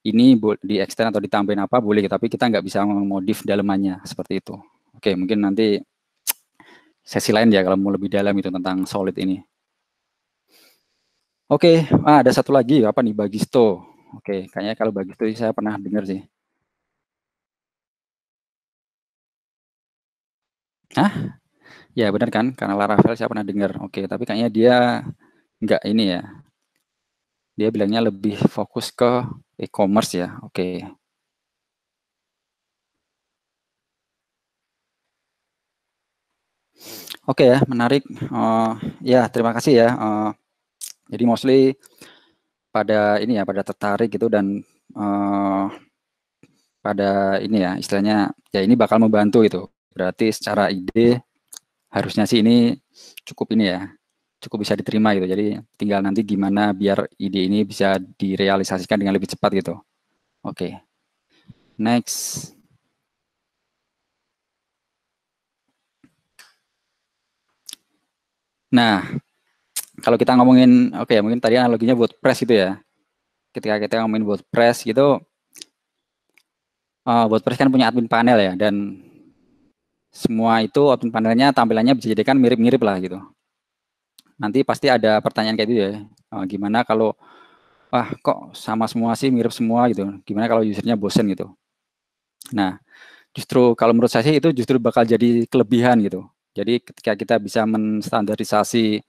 ini di extend atau ditambahin apa boleh, tapi kita nggak bisa memodif dalamannya seperti itu. Oke, mungkin nanti sesi lain ya kalau mau lebih dalam itu tentang solid ini. Oke, ada satu lagi apa nih, Bagisto. Oke, kayaknya kalau Bagisto saya pernah dengar sih. Hah? Ya benar kan, karena Laravel saya pernah dengar. Oke, tapi kayaknya dia nggak ini ya. Dia bilangnya lebih fokus ke e-commerce ya. Oke. Oke ya, menarik. Ya, terima kasih ya. Jadi mostly pada ini ya, pada tertarik gitu dan pada ini ya, istilahnya ya ini bakal membantu gitu. Berarti secara ide harusnya sih ini cukup ini ya, cukup bisa diterima gitu. Jadi tinggal nanti gimana biar ide ini bisa direalisasikan dengan lebih cepat gitu. Oke. Next. Nah, kalau kita ngomongin, oke ya, mungkin tadi analoginya WordPress gitu ya. Ketika kita ngomongin WordPress gitu, WordPress kan punya admin panel ya, dan semua itu admin panelnya tampilannya bisa jadikan mirip-mirip lah gitu. Nanti pasti ada pertanyaan kayak gitu ya, gimana kalau wah kok sama semua sih, mirip semua gitu. Gimana kalau usernya bosen gitu. Nah, justru kalau menurut saya sih itu justru bakal jadi kelebihan gitu. Jadi ketika kita bisa menstandarisasi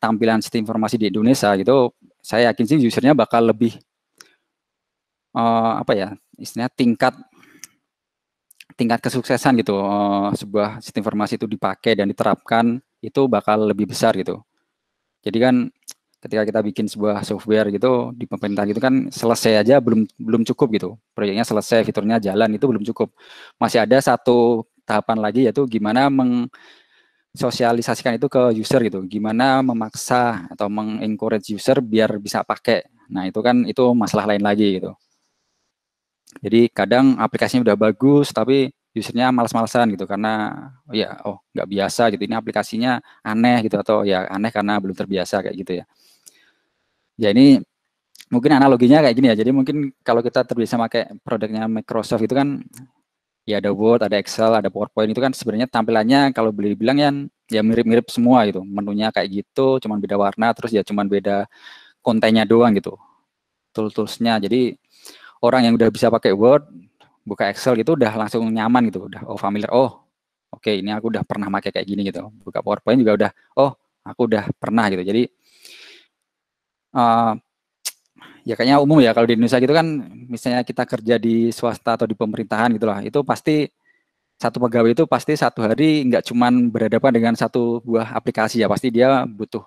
tampilan sistem informasi di Indonesia gitu, saya yakin sih usernya bakal lebih apa ya, istilahnya tingkat kesuksesan gitu, sebuah sistem informasi itu dipakai dan diterapkan itu bakal lebih besar gitu. Jadi kan ketika kita bikin sebuah software gitu di pemerintah gitu kan selesai aja belum belum cukup gitu. Proyeknya selesai, fiturnya jalan itu belum cukup. Masih ada satu tahapan lagi yaitu gimana sosialisasikan itu ke user gitu, gimana memaksa atau mengencourage user biar bisa pakai. Nah itu kan itu masalah lain lagi gitu. Jadi kadang aplikasinya udah bagus tapi usernya malas-malasan gitu karena ya nggak biasa gitu, ini aplikasinya aneh gitu atau ya aneh karena belum terbiasa kayak gitu ya. Ya ini mungkin analoginya kayak gini ya. Jadi mungkin kalau kita terbiasa pakai produknya Microsoft itu kan ya ada Word, ada Excel, ada PowerPoint itu kan sebenarnya tampilannya kalau boleh dibilang ya mirip-mirip semua gitu. Menunya kayak gitu, cuman beda warna, terus ya cuman beda kontennya doang gitu. Toolsnya. Jadi orang yang udah bisa pakai Word, buka Excel gitu udah langsung nyaman gitu, udah familiar. Oke, ini aku udah pernah pakai kayak gini gitu. Buka PowerPoint juga udah, aku udah pernah gitu. Jadi uh, ya kayaknya umum ya kalau di Indonesia gitu kan, misalnya kita kerja di swasta atau di pemerintahan gitulah, itu pasti satu pegawai itu pasti satu hari nggak cuman berhadapan dengan satu buah aplikasi ya, pasti dia butuh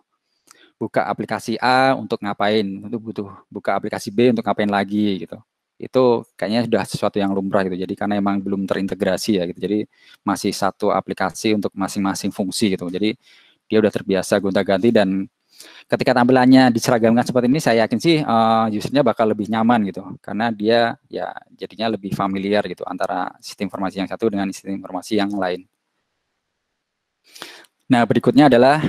buka aplikasi A untuk ngapain, untuk butuh buka aplikasi B untuk ngapain lagi gitu. Itu kayaknya sudah sesuatu yang lumrah gitu. Jadi karena emang belum terintegrasi ya gitu. Jadi masih satu aplikasi untuk masing-masing fungsi gitu. Jadi dia udah terbiasa gonta-ganti dan ketika tampilannya diseragamkan seperti ini, saya yakin sih usernya bakal lebih nyaman gitu, karena dia ya jadinya lebih familiar gitu antara sistem informasi yang satu dengan sistem informasi yang lain. Nah berikutnya adalah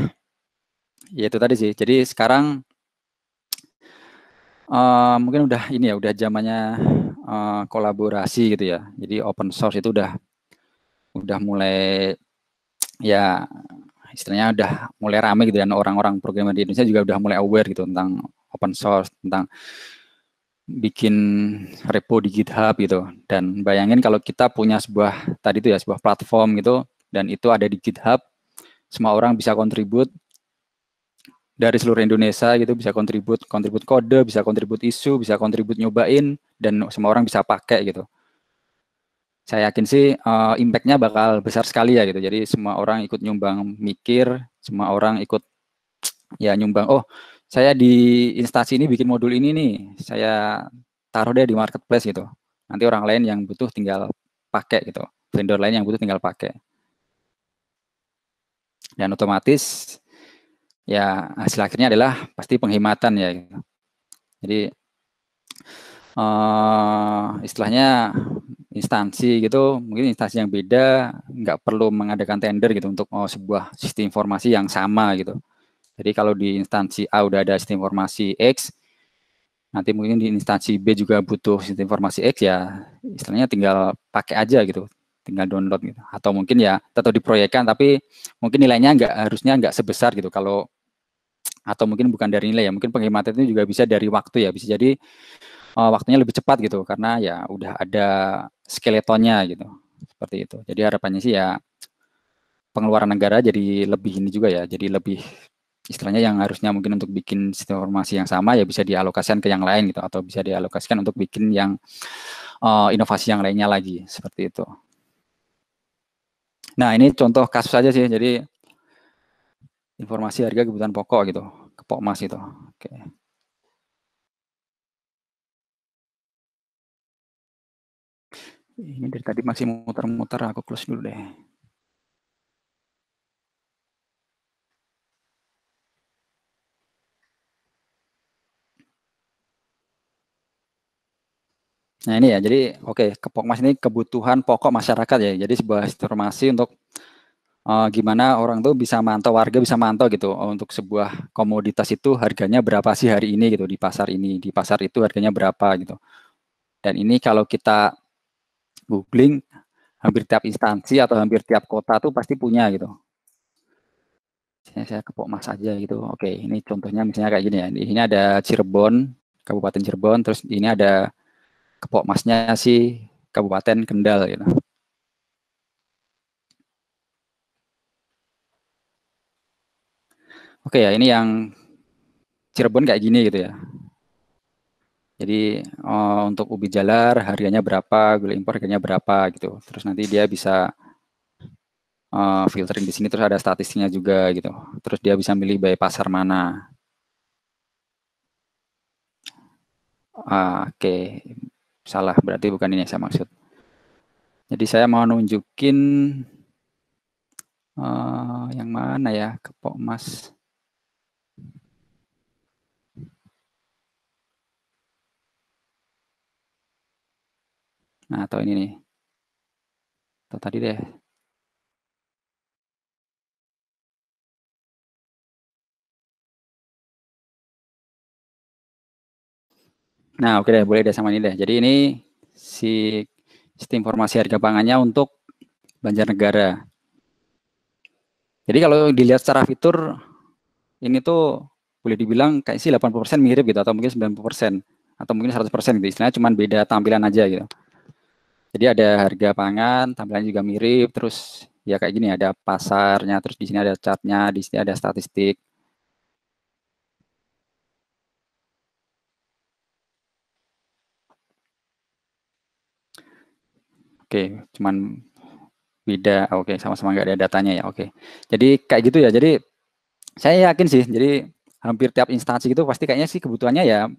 yaitu tadi sih. Jadi sekarang mungkin udah ini ya, udah zamannya kolaborasi gitu ya. Jadi open source itu udah mulai ya istilahnya udah mulai rame gitu, dan orang-orang programmer di Indonesia juga udah mulai aware gitu tentang open source, tentang bikin repo di GitHub gitu. Dan bayangin kalau kita punya sebuah platform gitu, dan itu ada di GitHub, semua orang bisa kontribut dari seluruh Indonesia gitu, bisa kontribut kode, bisa kontribut isu, bisa kontribut nyobain, dan semua orang bisa pakai gitu. Saya yakin sih impact-nya bakal besar sekali ya gitu. Jadi semua orang ikut nyumbang mikir, semua orang ikut ya nyumbang, saya di instansi ini bikin modul ini nih, saya taruh deh di marketplace gitu. Nanti orang lain yang butuh tinggal pakai gitu. Vendor lain yang butuh tinggal pakai. Dan otomatis ya hasil akhirnya adalah pasti penghematan ya. Gitu. Jadi istilahnya instansi gitu, mungkin instansi yang beda nggak perlu mengadakan tender gitu untuk sebuah sistem informasi yang sama gitu. Jadi kalau di instansi A udah ada sistem informasi X, nanti mungkin di instansi B juga butuh sistem informasi X, ya istilahnya tinggal pakai aja gitu, tinggal download gitu. Atau mungkin ya tetap diproyekkan tapi mungkin nilainya harusnya nggak sebesar gitu, kalau atau mungkin bukan dari nilai ya, mungkin penghematan itu juga bisa dari waktu ya, bisa jadi waktunya lebih cepat gitu karena ya udah ada skeletonnya gitu, seperti itu. Jadi harapannya sih ya pengeluaran negara jadi lebih ini juga ya, jadi lebih istilahnya yang harusnya mungkin untuk bikin sistem informasi yang sama ya bisa dialokasikan ke yang lain gitu, atau bisa dialokasikan untuk bikin yang inovasi yang lainnya lagi, seperti itu. Nah ini contoh kasus aja sih, jadi informasi harga kebutuhan pokok gitu, Kepokmas itu. Oke. Ini dari tadi masih muter-muter, aku close dulu deh. Nah ini ya, jadi Kepokmas ini kebutuhan pokok masyarakat ya. Jadi sebuah informasi untuk gimana orang tuh bisa mantau, warga bisa mantau gitu, untuk sebuah komoditas itu harganya berapa sih hari ini gitu, di pasar itu harganya berapa gitu. Dan ini kalau kita googling, hampir tiap instansi atau hampir tiap kota tuh pasti punya gitu. misalnya saya ke Pokmas aja gitu. Oke, ini contohnya misalnya kayak gini ya. Di sini ada Cirebon, Kabupaten Cirebon, terus ini ada ke Pokmasnya si Kabupaten Kendal gitu. Oke ya, ini yang Cirebon kayak gini gitu ya. Jadi untuk ubi jalar harganya berapa, gula impor harganya berapa gitu. Terus nanti dia bisa filtering di sini, terus ada statistiknya juga gitu. Terus dia bisa milih by pasar mana. Oke, salah, berarti bukan ini yang saya maksud. Jadi saya mau nunjukin yang mana ya, ke Pokmas. Nah, atau ini nih. Atau tadi deh. Nah, oke deh, boleh deh sama ini deh. Jadi ini si sistem informasi harga pangannya untuk Banjarnegara. Jadi kalau dilihat secara fitur, ini tuh boleh dibilang kayak sih 80% mirip gitu, atau mungkin 90%, atau mungkin 100% gitu. Istilahnya cuma beda tampilan aja gitu. Jadi ada harga pangan, tampilannya juga mirip, terus ya kayak gini, ada pasarnya, terus di sini ada chartnya, di sini ada statistik. Oke, cuman beda, oke, sama-sama nggak ada datanya ya, oke. Jadi kayak gitu ya, jadi saya yakin sih, jadi hampir tiap instansi itu pasti kayaknya sih kebutuhannya ya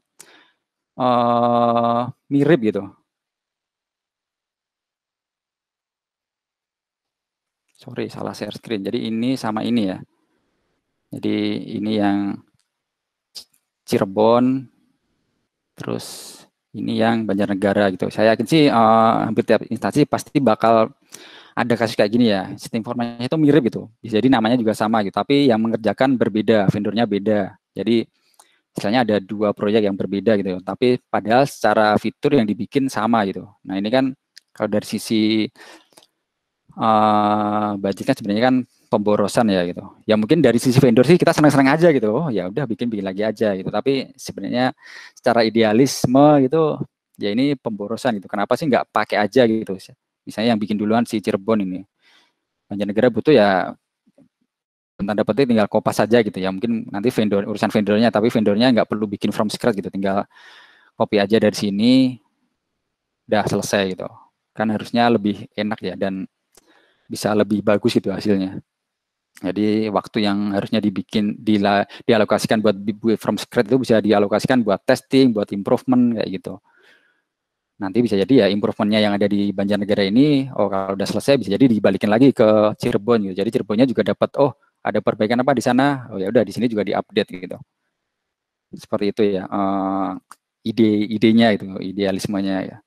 mirip gitu. Sorry, salah share screen. Jadi ini sama ini ya. Jadi ini yang Cirebon, terus ini yang Banjarnegara gitu. Saya yakin sih hampir tiap instansi pasti bakal ada kasus kayak gini ya. Sistem informasinya itu mirip gitu. Jadi namanya juga sama gitu. Tapi yang mengerjakan berbeda, vendornya beda. Jadi misalnya ada 2 proyek yang berbeda gitu. Tapi padahal secara fitur yang dibikin sama gitu. Nah ini kan kalau dari sisi budget kan sebenarnya kan pemborosan ya gitu. Ya mungkin dari sisi vendor sih kita senang-senang aja gitu. Oh ya udah bikin lagi aja gitu. Tapi sebenarnya secara idealisme gitu ya ini pemborosan gitu. Kenapa sih nggak pakai aja gitu? Misalnya yang bikin duluan si Cirebon ini. Banjarnegara butuh ya tanda petik tinggal kopas saja gitu ya. Mungkin nanti vendor urusan vendornya, tapi vendornya nggak perlu bikin from scratch gitu. Tinggal copy aja dari sini udah selesai gitu. Kan harusnya lebih enak ya dan bisa lebih bagus itu hasilnya. Jadi waktu yang harusnya dialokasikan buat from scratch itu bisa dialokasikan buat testing, buat improvement kayak gitu. Nanti bisa jadi ya improvementnya yang ada di Banjarnegara ini, oh kalau udah selesai bisa jadi dibalikin lagi ke Cirebon gitu. Jadi Cirebonnya juga dapat, oh ada perbaikan apa di sana, oh ya udah di sini juga diupdate gitu. Seperti itu ya ide-idenya itu, idealismenya ya.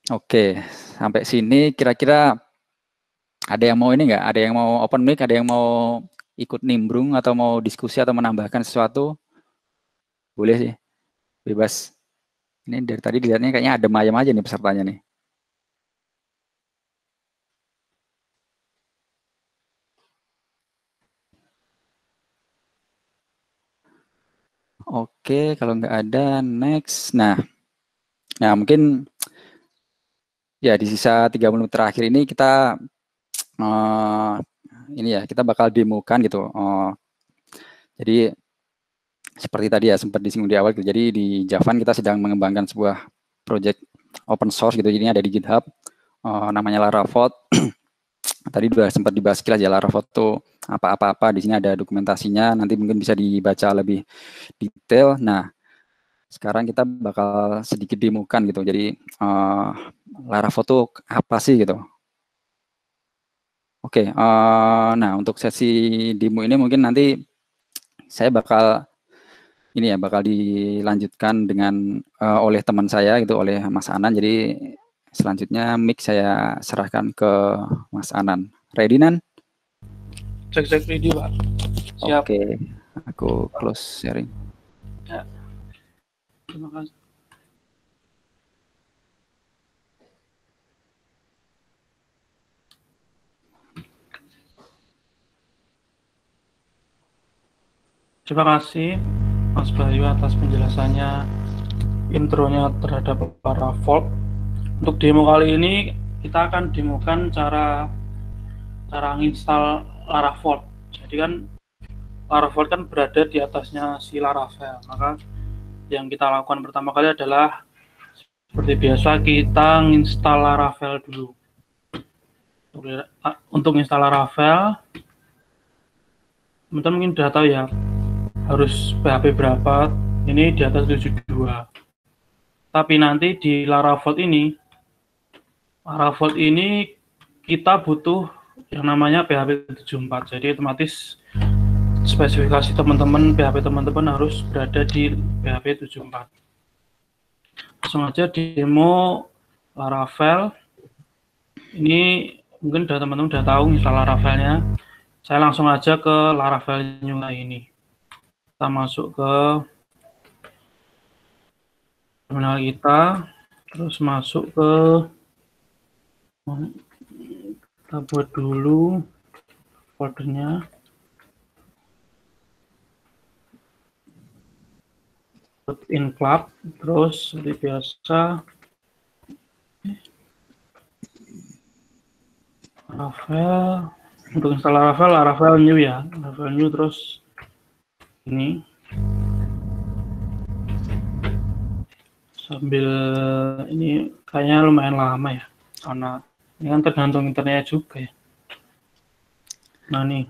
Oke, sampai sini kira-kira ada yang mau ini nggak? Ada yang mau open mic? Ada yang mau ikut nimbrung atau mau diskusi atau menambahkan sesuatu? Boleh sih, bebas. Ini dari tadi dilihatnya kayaknya ada ayam aja nih pesertanya nih. Oke, kalau nggak ada, next. Nah mungkin ya di sisa 30 menit terakhir ini kita ini ya kita bakal demokan gitu. Jadi seperti tadi ya sempat disinggung di awal gitu. Jadi di Javan kita sedang mengembangkan sebuah project open source gitu. Jadi ini ada di GitHub namanya Laravel. Tadi juga sempat dibahas sekilas ya Laravel itu apa-apa di sini ada dokumentasinya. Nanti mungkin bisa dibaca lebih detail. Nah, sekarang kita bakal sedikit demokan gitu. Jadi Laravel itu apa sih gitu. Oke, nah untuk sesi demo ini mungkin nanti saya bakal ini ya bakal dilanjutkan dengan oleh teman saya gitu oleh Mas Anan. Jadi selanjutnya mic saya serahkan ke Mas Anan. Ready Nan? Cek ready Pak. Siap. Oke, aku close sharing. Ya. Terima kasih. Terima kasih Mas Bayu atas penjelasannya, intronya terhadap Laravel. Untuk demo kali ini kita akan demokan cara menginstal Laravel. Jadi kan Laravel kan berada di atasnya si Laravel, maka yang kita lakukan pertama kali adalah seperti biasa kita menginstal Laravel dulu. Untuk install Laravel, teman-teman mungkin sudah tahu ya, harus PHP berapa, ini di atas 72. Tapi nanti di Laravel ini kita butuh yang namanya PHP 74. Jadi otomatis spesifikasi teman-teman, PHP teman-teman harus berada di PHP 74. Langsung aja demo Laravel. Ini mungkin teman-teman udah tahu install Laravelnya. Saya langsung aja ke Laravel new ini. Kita masuk ke terminal kita, terus masuk ke, kita buat dulu foldernya. In club, terus seperti biasa Laravel. Untuk install Laravel new ya, Laravel new, terus ini sambil ini kayaknya lumayan lama ya, karena ini kan tergantung internetnya juga ya. Nah nih,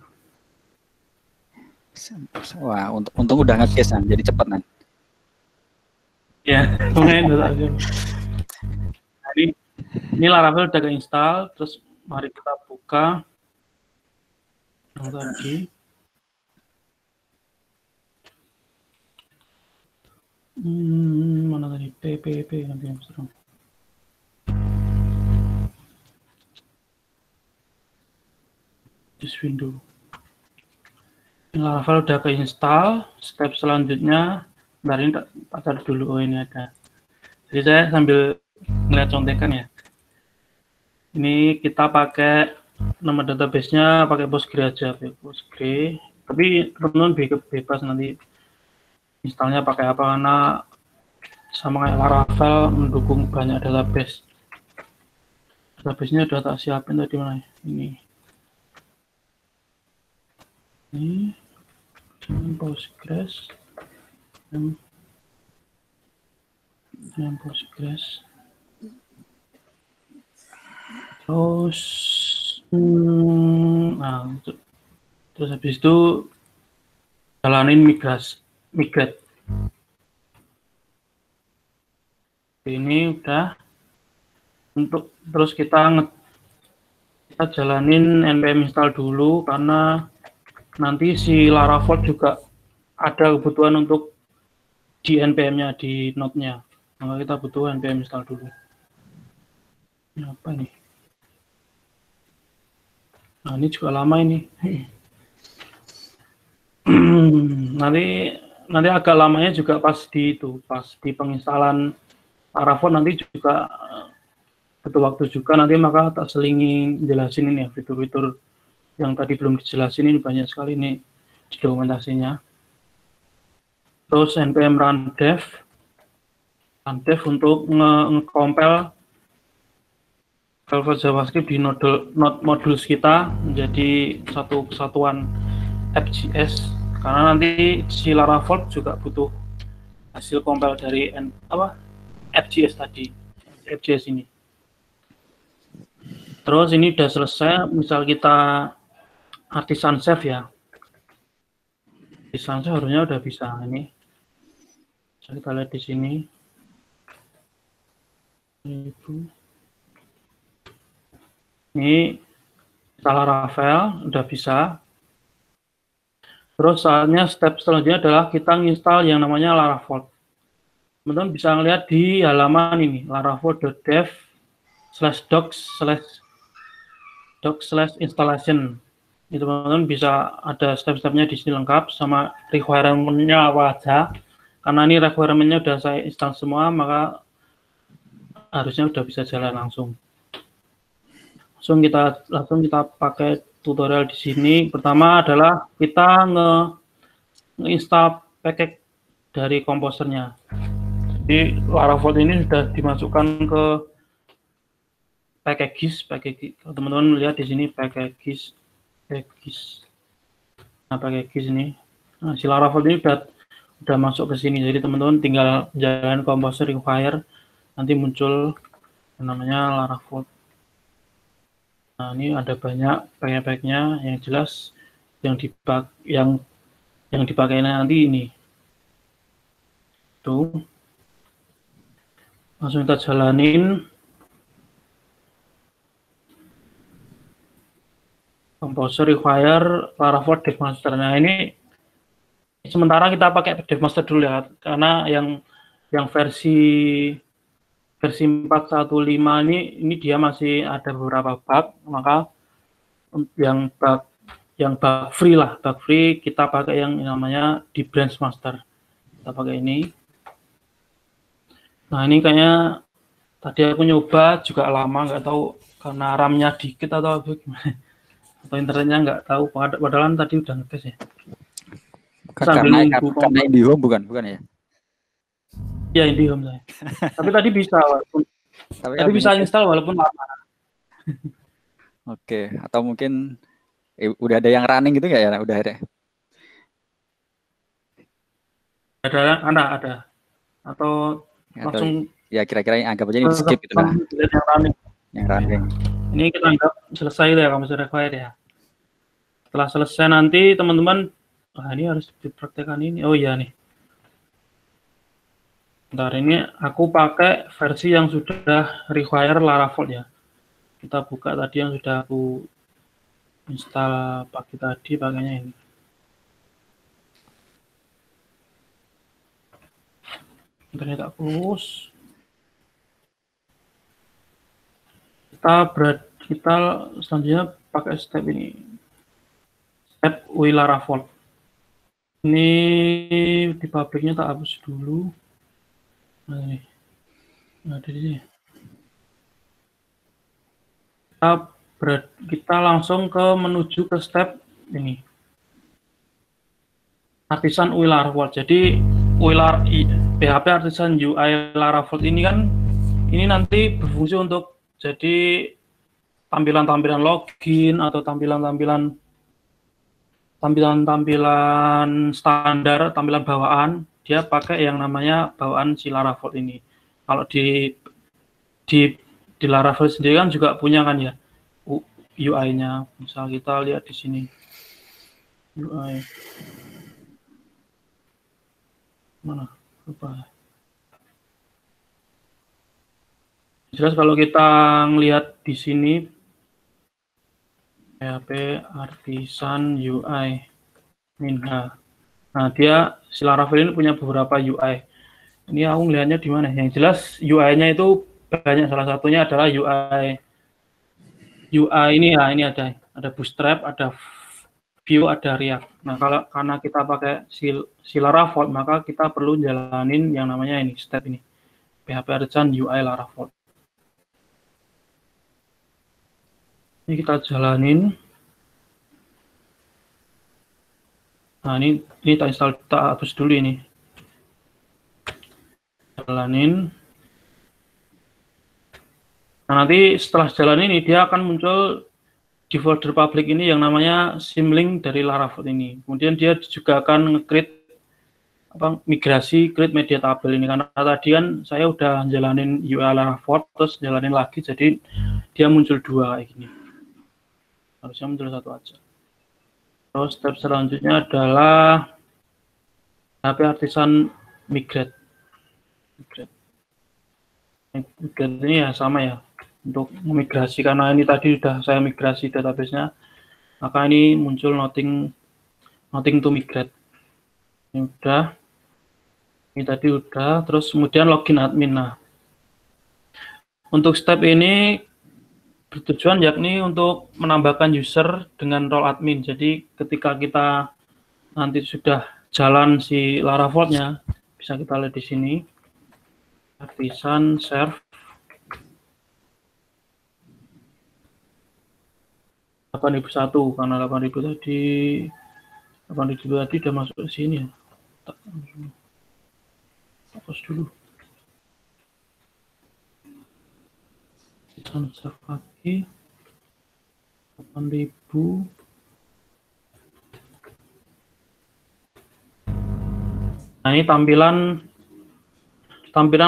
wah untung udah nge-case kan, jadi cepet kan. ya lumayan aja. Nah, ini Laravel udah keinstall, terus mari kita buka yang tadi. Mana tadi PPP nanti yang serang. This window. Laravel udah keinstall. Step selanjutnya, bentar ini tak cari dulu. Oh ini ada. Jadi saya sambil ngeliat contekan ya. Ini kita pakai nama database-nya pakai Postgre aja, Postgre. Tapi teman-teman bebas nanti installnya pakai apa, karena sama kayak Laravel mendukung banyak database. Database-nya udah tak siapin tadi, mana ini Postgres yang Postgres, terus nah terus habis itu jalanin migrate. Ini udah. Untuk terus kita jalanin npm install dulu, karena nanti si Laravel juga ada kebutuhan untuk di npm-nya, di node-nya. Maka kita butuh npm install dulu. Ini apa nih? Nah ini juga lama ini. nanti agak lamanya juga pas di penginstalan Laravel, nanti juga butuh waktu juga nanti, maka tak selingi jelasin ini ya, fitur-fitur yang tadi belum dijelasin, ini banyak sekali ini di dokumentasinya. Terus npm run dev untuk nge-compile file JavaScript di node modules kita menjadi satu kesatuan FJS, karena nanti si Laravel juga butuh hasil compile dari FJS tadi, FJS ini. Terus ini udah selesai, misal kita artisan save ya, artisan save harusnya udah bisa. Ini bisa kita lihat di sini. Ini install Laravel udah bisa. Terus saatnya step selanjutnya adalah kita install yang namanya Laravel. Teman-teman bisa lihat di halaman ini, laravel.dev/docs/installation. Itu teman-teman bisa ada step-stepnya di sini lengkap, sama requirement-nya apa aja. Karena ini requirement-nya udah saya install semua, maka harusnya udah bisa jalan langsung. Langsung kita pakai tutorial di sini. Pertama adalah kita menginstal package dari komposernya. Jadi Laravel ini sudah dimasukkan ke packages. Teman-teman lihat di sini packages. Nah, packages ini. Nah, si Laravel ini udah masuk ke sini. Jadi teman-teman tinggal jalan composer require, nanti muncul namanya Laravel. Nah, ini ada banyak package-nya yang jelas yang dipakai nanti ini. Tuh. Langsung kita jalanin. Composer require Laravel Dev Master. Nah, ini sementara kita pakai Dev Master dulu ya, karena yang versi 4.1.5 ini dia masih ada beberapa bug, maka yang bug free kita pakai yang namanya di Branch Master. Kita pakai ini. Nah, ini kayaknya tadi aku nyoba juga lama, nggak tahu karena RAM-nya dikit atau gimana, atau internetnya nggak tahu. Padahal tadi udah ngetes ya. Karena IndiHome bukan ya? Ya, IndiHome saya. Tapi tadi bisa, tadi bisa install walaupun lama. Oke, atau mungkin udah ada yang running gitu nggak ya? Udah ada. Ada. Atau langsung ya kira-kira yang anggap aja ini di skip gitu lah. Yang running. Ini kita anggap selesai ya kamu sudah required ya. Setelah selesai nanti teman-teman, ini harus dipraktekkan ini. Oh iya nih. Bentar, ini aku pakai versi yang sudah require Laravel ya. Kita buka tadi yang sudah aku install pagi tadi, pakainya ini. Bentar, tak close. Kita selanjutnya pakai step ini. Step UI Laravel. Ini di pabriknya tak hapus dulu. Nah, ini. Nah, di sini. Kita langsung menuju ke step ini. Artisan UI Laravel. Jadi PHP Artisan UI Laravel ini kan nanti berfungsi untuk jadi tampilan-tampilan login atau tampilan-tampilan standar, tampilan bawaan, dia pakai yang namanya bawaan si Laravel ini. Kalau di Laravel sendiri kan juga punya kan ya UI-nya. Misal kita lihat di sini UI mana lupa. Jelas kalau kita ngelihat di sini PHP Artisan UI Minha. Nah, dia si Laravel ini punya beberapa UI. Ini aku ngelihatnya di mana? Yang jelas UI-nya itu banyak, salah satunya adalah UI ini ya, ini ada Bootstrap, ada Vue, ada React. Nah, karena kita pakai si Laravel, maka kita perlu jalanin yang namanya ini, step ini. PHP Artisan UI Laravel. Ini kita jalanin. Nah, ini tak install, tak hapus dulu ini. Jalanin. Nah, nanti setelah jalan ini dia akan muncul di folder public ini yang namanya Symlink dari Laravel ini. Kemudian dia juga akan nge-create migrasi create media tabel ini, karena tadi kan saya udah jalanin UI Laravel terus jalanin lagi, jadi dia muncul dua kayak gini. Harusnya muncul satu aja. Terus step selanjutnya adalah PHP Artisan migrate. Migrate ini ya sama ya, untuk memigrasi, karena ini tadi sudah saya migrasi database-nya, maka ini muncul nothing to migrate. Ini udah, ini tadi udah, terus kemudian login admin. Nah, untuk step ini bertujuan yakni untuk menambahkan user dengan role admin. Jadi ketika kita nanti sudah jalan si Laravel-nya, bisa kita lihat di sini, Artisan serve 8001, karena 8000 tadi 8.000 tadi udah masuk ke sini ya. Hapus dulu. Kita save lagi. 8.000. Nah, ini tampilan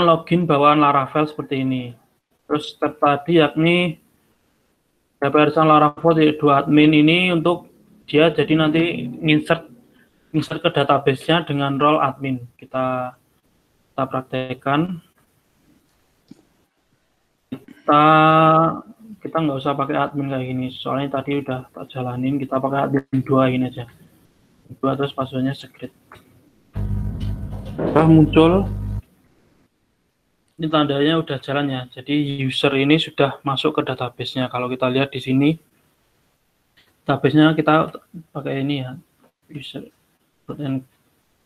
login bawaan Laravel seperti ini. Terus step tadi yakni DPR Laravel 2 admin ini untuk dia jadi nanti insert ke database-nya dengan role admin. Kita praktekkan. Kita nggak usah pakai admin kayak gini, soalnya tadi udah tak jalanin. Kita pakai admin 2 ini aja. 2 terus passwordnya secret. Sudah muncul. Ini tandanya udah jalan ya. Jadi user ini sudah masuk ke database-nya. Kalau kita lihat di sini, database-nya kita pakai ini ya, user and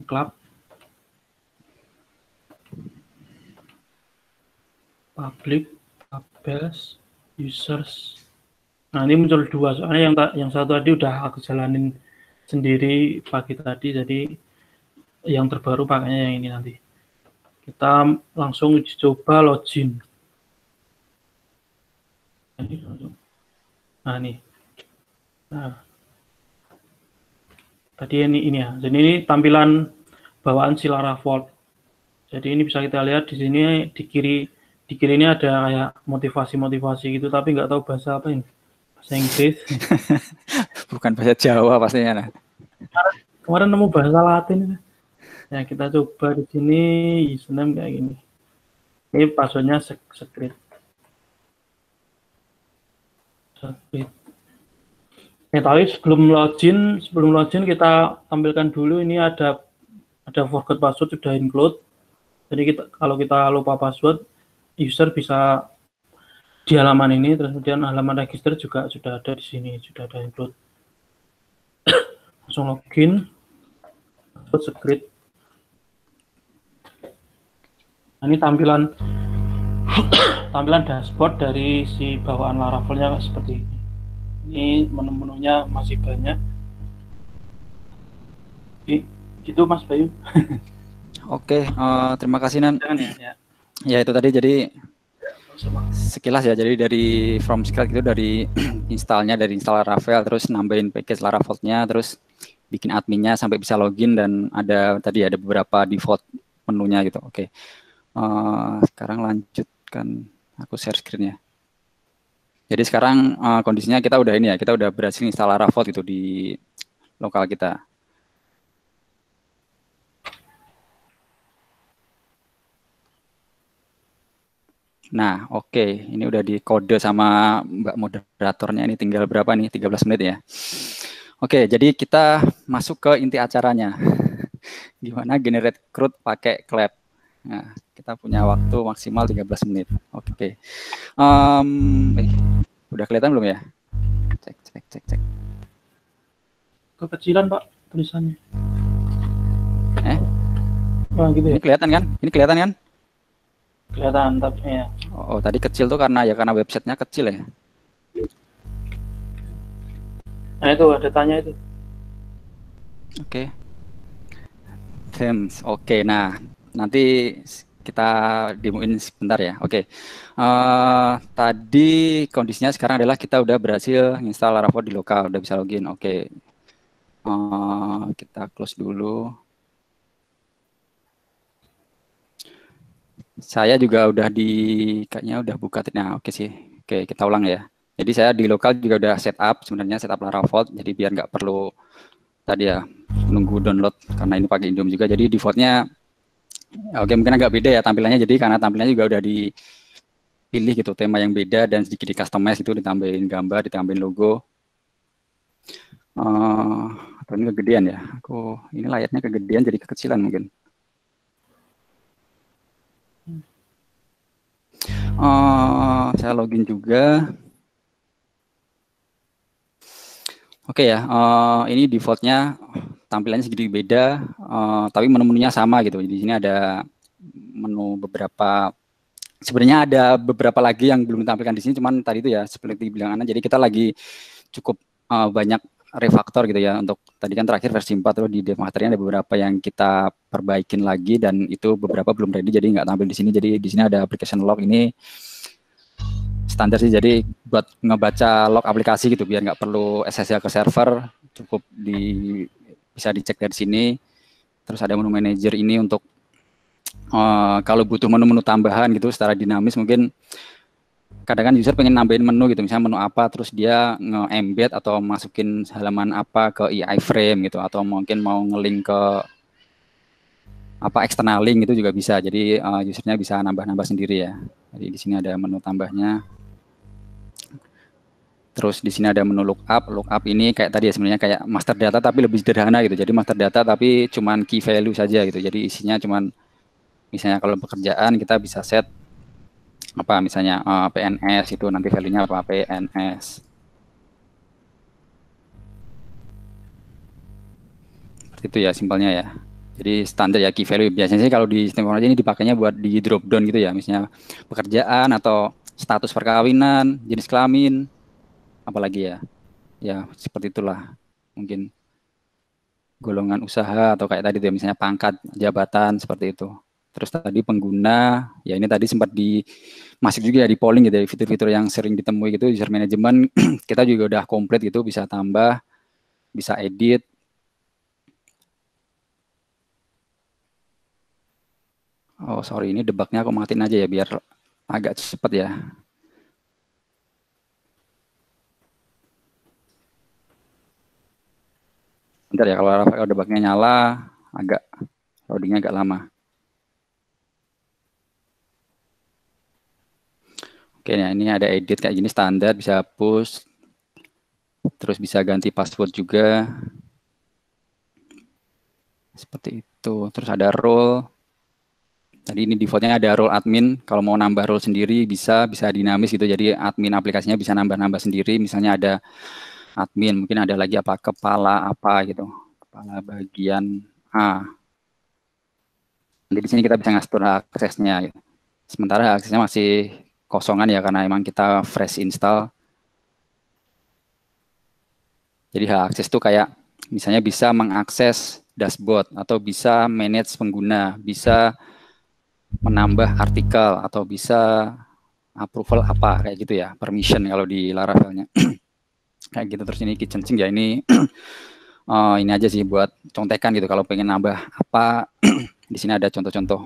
club, public, tables, users. Nah, ini muncul 2. Soalnya yang satu tadi udah aku jalanin sendiri pagi tadi. Jadi yang terbaru pakainya yang ini nanti. Kita langsung uji coba login. Nah, nih. Nah. Tadi ini ya. Jadi ini tampilan bawaan si Laravel. Jadi ini bisa kita lihat di sini di kiri ini ada kayak motivasi gitu, tapi nggak tahu bahasa apa ini. Bahasa Inggris. Bukan bahasa Jawa pastinya. Nah. Kemarin nemu bahasa Latin. Ya, kita coba di sini username kayak gini. Ini passwordnya secret. Ya, tapi sebelum login kita tampilkan dulu ini ada forgot password sudah include. Jadi kalau kita lupa password, user bisa di halaman ini, terus kemudian halaman register juga sudah ada di sini, sudah ada include. Langsung login, password secret. Nah, ini tampilan dashboard dari si bawaan Laravelnya seperti ini. Ini menu-menunya masih banyak. Gitu Mas Bayu. Oke, terima kasih Nan. Ya. Ya itu tadi jadi sekilas ya. Jadi dari from scratch itu dari install Laravel, terus nambahin package Laravelnya, terus bikin adminnya sampai bisa login, dan ada beberapa default menunya gitu. Oke. Sekarang lanjutkan, aku share screen-nya. Jadi sekarang kondisinya kita udah berhasil install Laravel gitu di lokal kita. Nah, oke, ini udah di kode sama Mbak moderatornya, ini tinggal berapa nih? 13 menit ya. Oke, jadi kita masuk ke inti acaranya. Gimana generate CRUD pakai Clap. Nah, kita punya waktu maksimal 13 menit. Oke. Udah kelihatan belum ya? Cek. Kekecilan Pak tulisannya. Oh, gitu ya? Ini kelihatan kan? Kelihatan tapi ya. Oh, tadi kecil tuh karena websitenya kecil ya. Nah, itu ada tanya itu. Oke. Themes. Oke, nah nanti kita demoin sebentar ya. Oke. Tadi kondisinya sekarang adalah kita udah berhasil install Laravel di lokal, udah bisa login. Oke. Kita close dulu. Saya juga kayaknya udah buka. Nah, oke sih. Oke, kita ulang ya. Jadi saya di lokal juga udah setup Laravel, jadi biar nggak perlu tadi ya nunggu download, karena ini pakai Indom juga. Jadi defaultnya oke, mungkin agak beda ya tampilannya, jadi karena tampilannya juga udah dipilih gitu, tema yang beda dan sedikit di customize itu, ditambahin gambar, ditambahin logo. Atau ini kegedean ya, ini layarnya kegedean jadi kekecilan mungkin. Saya login juga. Oke ya, ini defaultnya tampilannya sedikit beda, tapi menu-menunya sama gitu. Di sini ada menu sebenarnya ada beberapa lagi yang belum ditampilkan di sini, cuman tadi itu ya seperti bilang Ana, jadi kita lagi cukup banyak refaktor gitu ya. Untuk tadi kan terakhir versi 4 tuh di dev materinya ada beberapa yang kita perbaikin lagi dan itu beberapa belum ready jadi nggak tampil di sini. Jadi di sini ada application log ini standar sih, jadi buat ngebaca log aplikasi gitu biar nggak perlu SSL ke server, cukup bisa dicek dari sini. Terus ada menu manager ini untuk kalau butuh menu-menu tambahan gitu secara dinamis, mungkin kadang kan user pengen nambahin menu gitu, misalnya menu apa terus dia nge-embed atau masukin halaman apa ke iframe gitu, atau mungkin mau nge-link ke apa external link itu juga bisa. Jadi usernya bisa nambah-nambah sendiri ya. Jadi di sini ada menu tambahnya. Terus di sini ada menu lookup. Lookup ini kayak tadi ya, sebenarnya kayak master data tapi lebih sederhana gitu. Jadi master data tapi cuman key value saja gitu. Jadi isinya cuman misalnya kalau pekerjaan kita bisa set apa misalnya PNS itu nanti value-nya apa PNS. Seperti itu ya simpelnya ya. Jadi standar ya key value. Biasanya sih kalau di sistem informasi ini dipakainya buat di drop down gitu ya. Misalnya pekerjaan atau status perkawinan, jenis kelamin, apalagi ya. Ya seperti itulah. Mungkin golongan usaha atau kayak tadi tuh misalnya pangkat, jabatan seperti itu. Terus tadi pengguna, ya ini tadi sempat masuk juga ya di polling gitu ya, fitur-fitur yang sering ditemui gitu, user management kita juga udah komplit gitu, bisa tambah, bisa edit. Oh sorry, ini debugnya aku matiin aja ya biar agak cepat ya. Bentar ya, kalau debugnya nyala, agak loadingnya agak lama. Oke, nah ini ada edit kayak gini standar, bisa push, terus bisa ganti password juga, seperti itu. Terus ada role, tadi ini defaultnya ada role admin, kalau mau nambah role sendiri bisa dinamis gitu, jadi admin aplikasinya bisa nambah-nambah sendiri, misalnya ada admin, mungkin ada lagi apa, kepala apa gitu, kepala bagian A. Nanti di sini kita bisa ngatur aksesnya gitu. Sementara aksesnya masih kosongan ya karena emang kita fresh install. Jadi hak akses itu kayak misalnya bisa mengakses dashboard atau bisa manage pengguna, bisa menambah artikel atau bisa approval apa kayak gitu ya, permission kalau di Laravelnya. Kayak gitu. Terus ini kitchen sink ya, ini ini aja sih buat contekan gitu kalau pengen nambah apa. Di sini ada contoh-contoh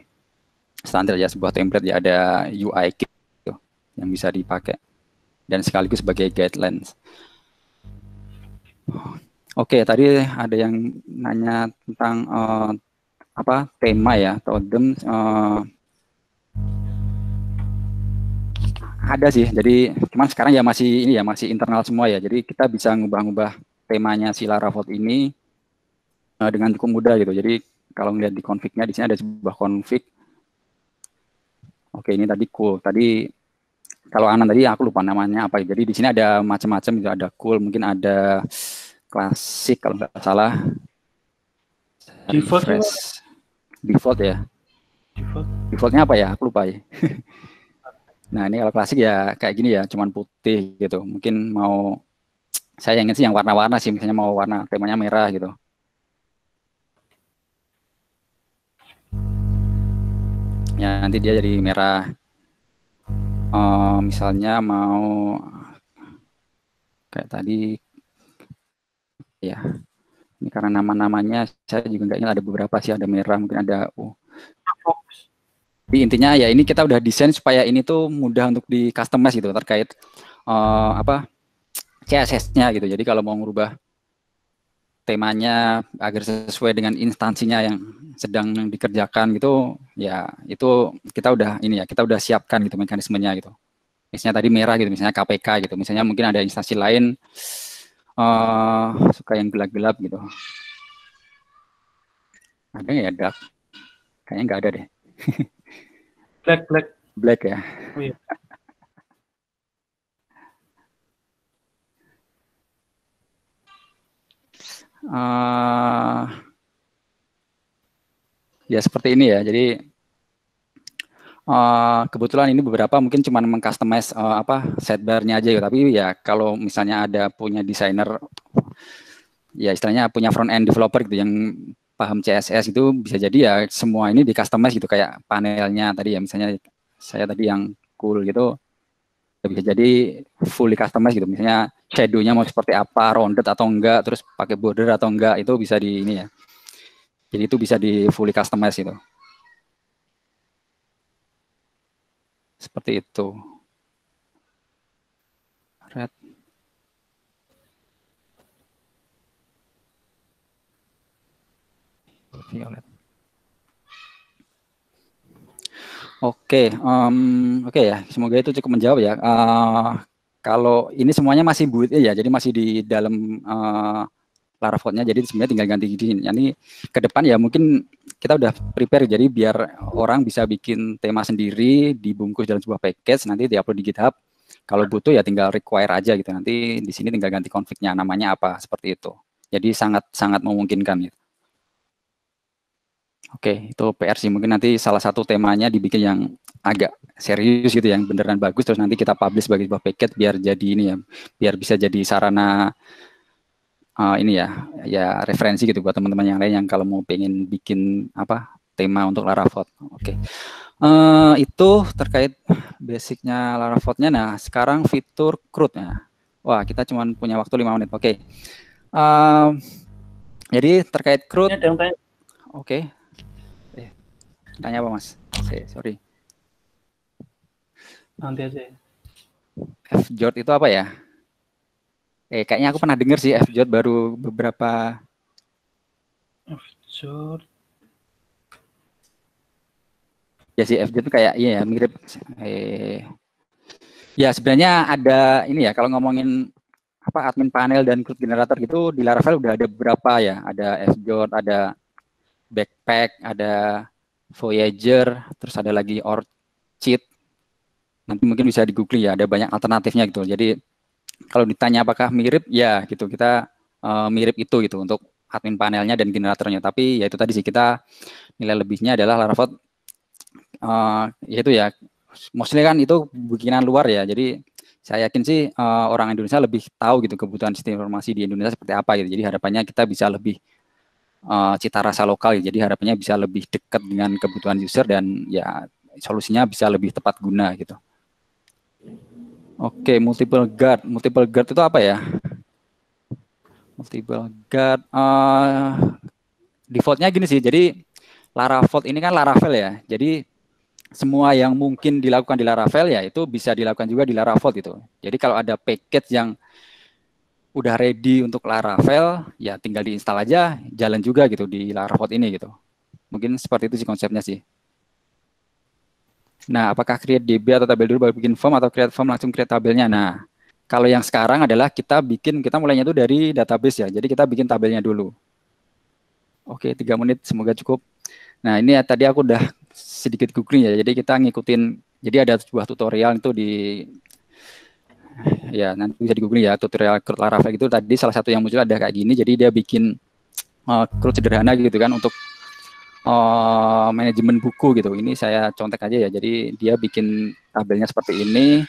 standar ya, sebuah template ya, ada UI kit yang bisa dipakai dan sekaligus sebagai guidelines. Oke, tadi ada yang nanya tentang apa tema ya atau theme. Ada sih, jadi cuman sekarang ya masih ini ya, masih internal semua ya. Jadi kita bisa ngubah-ngubah temanya si Laravel ini dengan cukup mudah gitu. Jadi kalau ngeliat di config-nya, di sini ada sebuah config. Oke, ini tadi cool. Tadi kalau Anan tadi aku lupa namanya apa. Jadi di sini ada macam-macam, ada cool, mungkin ada klasik kalau nggak salah. Default default ya. Defaultnya apa ya? Aku lupa ya. Nah ini kalau klasik ya kayak gini ya, cuman putih gitu. Mungkin mau saya ingin sih yang warna-warna sih, misalnya mau warna temanya merah gitu. Ya nanti dia jadi merah. Misalnya mau kayak tadi ya, ini karena nama-namanya saya juga nggak ingat, ada beberapa sih, ada merah, mungkin ada Jadi intinya ya ini kita udah desain supaya ini tuh mudah untuk di customize gitu terkait apa CSS-nya gitu. Jadi kalau mau merubah temanya agar sesuai dengan instansinya yang sedang dikerjakan gitu, ya itu kita udah ini ya, kita udah siapkan gitu mekanismenya gitu. Misalnya tadi merah gitu, misalnya KPK gitu, misalnya mungkin ada instansi lain suka yang gelap-gelap gitu. Ada nggak ya dark? Kayaknya nggak ada deh. Black ya. Oh, iya. Ya seperti ini ya. Jadi kebetulan ini beberapa mungkin cuma mengcustomize apa sidebar-nya aja ya. Tapi ya kalau misalnya ada punya desainer ya istilahnya punya front end developer gitu yang paham CSS itu bisa jadi ya semua ini di customize gitu kayak panelnya tadi ya misalnya saya tadi yang cool gitu bisa jadi fully customize gitu misalnya shadow-nya mau seperti apa rounded atau enggak terus pakai border atau enggak itu bisa di ini ya jadi itu bisa di fully customize gitu seperti itu red violet. Oke, oke ya. Semoga itu cukup menjawab ya. Kalau ini semuanya masih build ya, jadi masih di dalam Laravelnya. Jadi sebenarnya tinggal ganti gini. Ini ke depan ya mungkin kita udah prepare. Jadi biar orang bisa bikin tema sendiri, dibungkus dalam sebuah package, nanti diupload di GitHub. Kalau butuh ya tinggal require aja gitu. Nanti di sini tinggal ganti config-nya, namanya apa seperti itu. Jadi sangat memungkinkan gitu. Oke, itu PR sih. Mungkin nanti salah satu temanya dibikin yang agak serius gitu, yang beneran bagus. Terus nanti kita publish sebagai sebuah paket biar jadi ini ya, biar bisa jadi sarana ini ya referensi gitu buat teman-teman yang lain yang kalau mau pengen bikin apa tema untuk Laravel. Oke, itu terkait basicnya Laravel-nya. Nah, sekarang fitur CRUD ya. Wah, kita cuma punya waktu 5 menit. Oke, jadi terkait CRUD. Ada yang tanya. Oke. Tanya apa Mas? Sorry. Nanti aja. FJOT itu apa ya? Kayaknya aku pernah dengar sih FJOT baru beberapa. FJOT. Ya sih FJOT itu kayak iya ya mirip. Ya sebenarnya ada ini ya kalau ngomongin apa admin panel dan CRUD generator gitu di Laravel udah ada beberapa ya. Ada FJOT, ada Backpack, ada Voyager, terus ada lagi Orchid. Nanti mungkin bisa di Google ya, ada banyak alternatifnya gitu. Jadi kalau ditanya apakah mirip, ya gitu kita mirip itu gitu untuk admin panelnya dan generatornya. Tapi ya itu tadi sih kita nilai lebihnya adalah Laravel yaitu ya mostly kan itu bikinan luar ya. Jadi saya yakin sih orang Indonesia lebih tahu gitu kebutuhan sistem informasi di Indonesia seperti apa gitu. Jadi harapannya kita bisa lebih cita rasa lokal, jadi harapannya bisa lebih dekat dengan kebutuhan user dan ya solusinya bisa lebih tepat guna gitu. Oke, multiple guard itu apa ya? Multiple guard, defaultnya gini sih. Jadi Laravel ini kan Laravel ya. Jadi semua yang mungkin dilakukan di Laravel ya itu bisa dilakukan juga di Laravel gitu. Jadi kalau ada package yang udah ready untuk Laravel, ya tinggal diinstal aja, jalan juga gitu di Laravel ini gitu. Mungkin seperti itu sih konsepnya sih. Nah, apakah create DB atau tabel dulu baru bikin form atau create form langsung create tabelnya? Nah, kalau yang sekarang adalah kita mulainya itu dari database ya. Jadi kita bikin tabelnya dulu. Oke, 3 menit semoga cukup. Nah, ini ya, tadi aku udah sedikit googling ya. Jadi kita ngikutin, jadi ada sebuah tutorial itu di ya nanti bisa di googling ya tutorial CRUD Laravel gitu. Tadi salah satu yang muncul ada kayak gini. Jadi dia bikin CRUD sederhana gitu kan untuk manajemen buku gitu. Ini saya contek aja ya. Jadi dia bikin tabelnya seperti ini.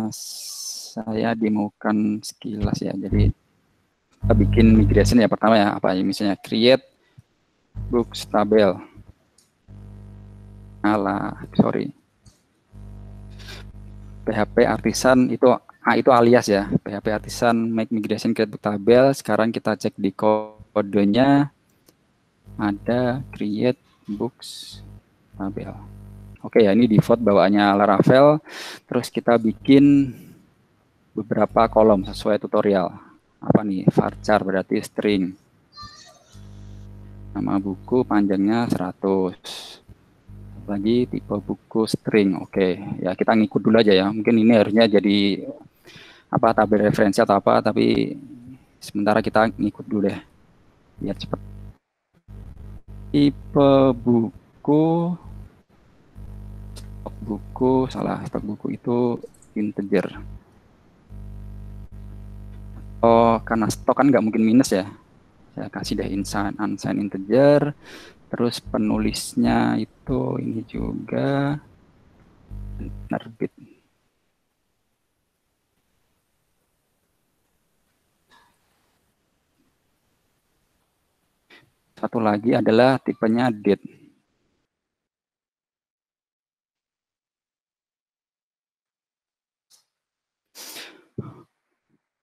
Saya demokan sekilas ya. Jadi kita bikin migration ya pertama ya. Apa ya misalnya create books tabel. Sorry. PHP Artisan itu alias ya. PHP Artisan make migration create book tabel. Sekarang kita cek di kodenya. Ada create books tabel. Oke ya, ini default bawaannya Laravel. Terus kita bikin beberapa kolom sesuai tutorial. Apa nih? Varchar berarti string. Nama buku panjangnya 100. Lagi tipe buku string. Oke, ya kita ngikut dulu aja ya. Mungkin ini harusnya jadi apa tabel referensi atau apa, tapi sementara kita ngikut dulu deh. Biar cepat. Tipe buku stok buku itu integer. Oh, karena stok kan nggak mungkin minus ya. Saya kasih deh unsigned integer. Terus penulisnya itu ini juga penerbit. Satu lagi adalah tipenya date.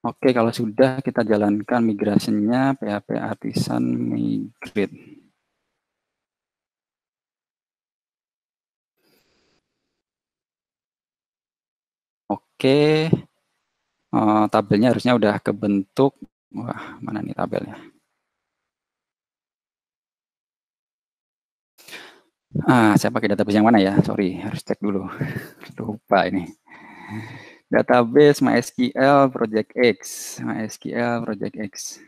Oke, kalau sudah kita jalankan migrasinya PHP Artisan Migrate. Oke, tabelnya harusnya udah kebentuk. Wah, mana nih tabelnya? Saya pakai database yang mana ya? Sorry, harus cek dulu. Lupa ini. Database MySQL Project X. MySQL Project X.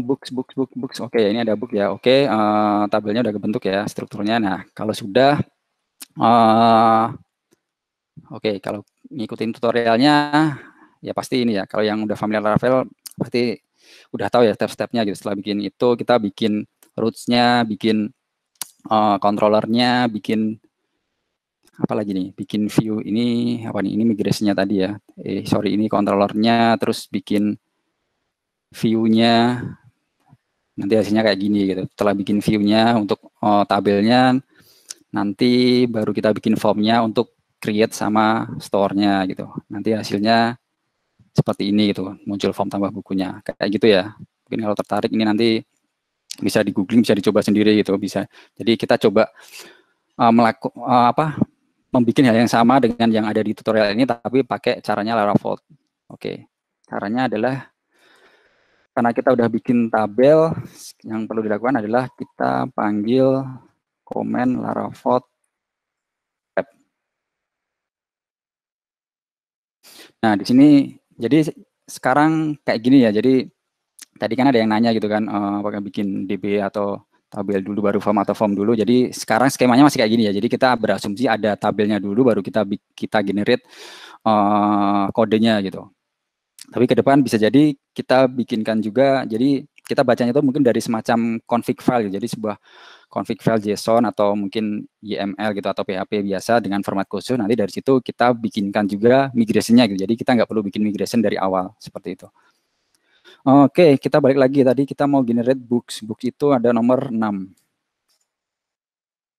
Books. Oke, ini ada book ya. Oke, tabelnya udah kebentuk ya strukturnya. Nah, kalau sudah, oke, kalau ngikutin tutorialnya, ya pasti ini ya. Kalau yang udah familiar Laravel, pasti udah tahu ya step-stepnya gitu. Setelah bikin itu, kita bikin roots-nya, bikin controllernya, bikin apa lagi nih? Bikin view ini apa nih? Ini migrasinya tadi ya. Sorry, ini controllernya, terus bikin view-nya. Nanti hasilnya kayak gini gitu. Setelah bikin view-nya untuk tabelnya, nanti baru kita bikin form-nya untuk create sama store-nya gitu. Nanti hasilnya seperti ini gitu, muncul form tambah bukunya. Kayak gitu ya. Mungkin kalau tertarik ini nanti bisa di googling, bisa dicoba sendiri gitu, bisa. Jadi kita coba membuat hal yang sama dengan yang ada di tutorial ini, tapi pakai caranya Laravel. Oke, caranya adalah karena kita udah bikin tabel, yang perlu dilakukan adalah kita panggil komen Laravel tab. Nah, di sini jadi sekarang kayak gini ya. Jadi tadi kan ada yang nanya gitu kan, apakah bikin DB atau tabel dulu baru form atau form dulu. Jadi sekarang skemanya masih kayak gini ya. Jadi kita berasumsi ada tabelnya dulu baru kita generate kodenya gitu. Tapi ke depan bisa jadi kita bikinkan juga, jadi kita bacanya itu mungkin dari semacam config file, jadi sebuah config file JSON atau mungkin YML gitu atau PHP biasa dengan format khusus. Nanti dari situ kita bikinkan juga migrasinya gitu. Jadi kita nggak perlu bikin migration dari awal seperti itu. Oke, kita balik lagi. Tadi kita mau generate books. Books itu ada nomor 6.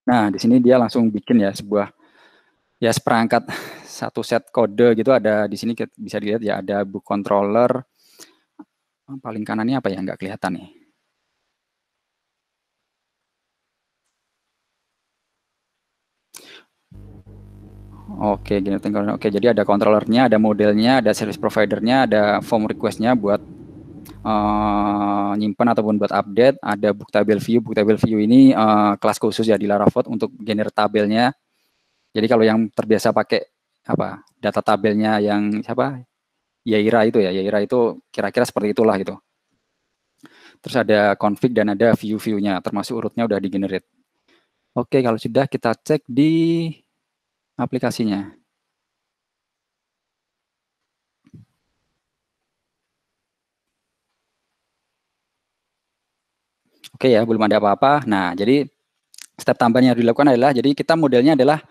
Nah, di sini dia langsung bikin ya sebuah ya seperangkat satu set kode gitu, ada di sini bisa dilihat ya, ada book controller. Paling kanannya apa ya, nggak kelihatan nih. Oke, oke, jadi ada controllernya, ada modelnya, ada service providernya, ada form requestnya buat nyimpan ataupun buat update. Ada book table view. Book table view ini kelas khusus ya di Laravel untuk generate tabelnya. Jadi kalau yang terbiasa pakai apa data tabelnya yang siapa Yaira itu ya, Yaira itu kira-kira seperti itulah gitu. Terus ada config dan ada view-view-nya, termasuk urutnya udah di-generate. Oke, kalau sudah kita cek di aplikasinya. Oke ya, belum ada apa-apa. Nah, jadi step tambahan yang harus dilakukan adalah, jadi kita modelnya adalah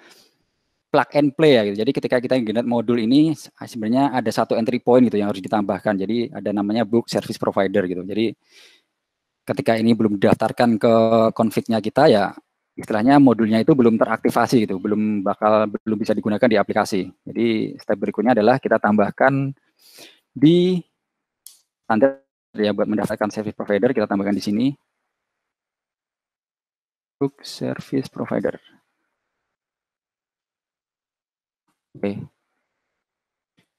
plug and play ya gitu. Jadi ketika kita generate modul ini sebenarnya ada satu entry point gitu yang harus ditambahkan. Jadi ada namanya book service provider gitu. Jadi ketika ini belum didaftarkan ke config-nya kita ya istilahnya modulnya itu belum teraktivasi gitu, belum bisa digunakan di aplikasi. Jadi step berikutnya adalah kita tambahkan di standar ya buat mendaftarkan service provider, kita tambahkan di sini book service provider. Oke.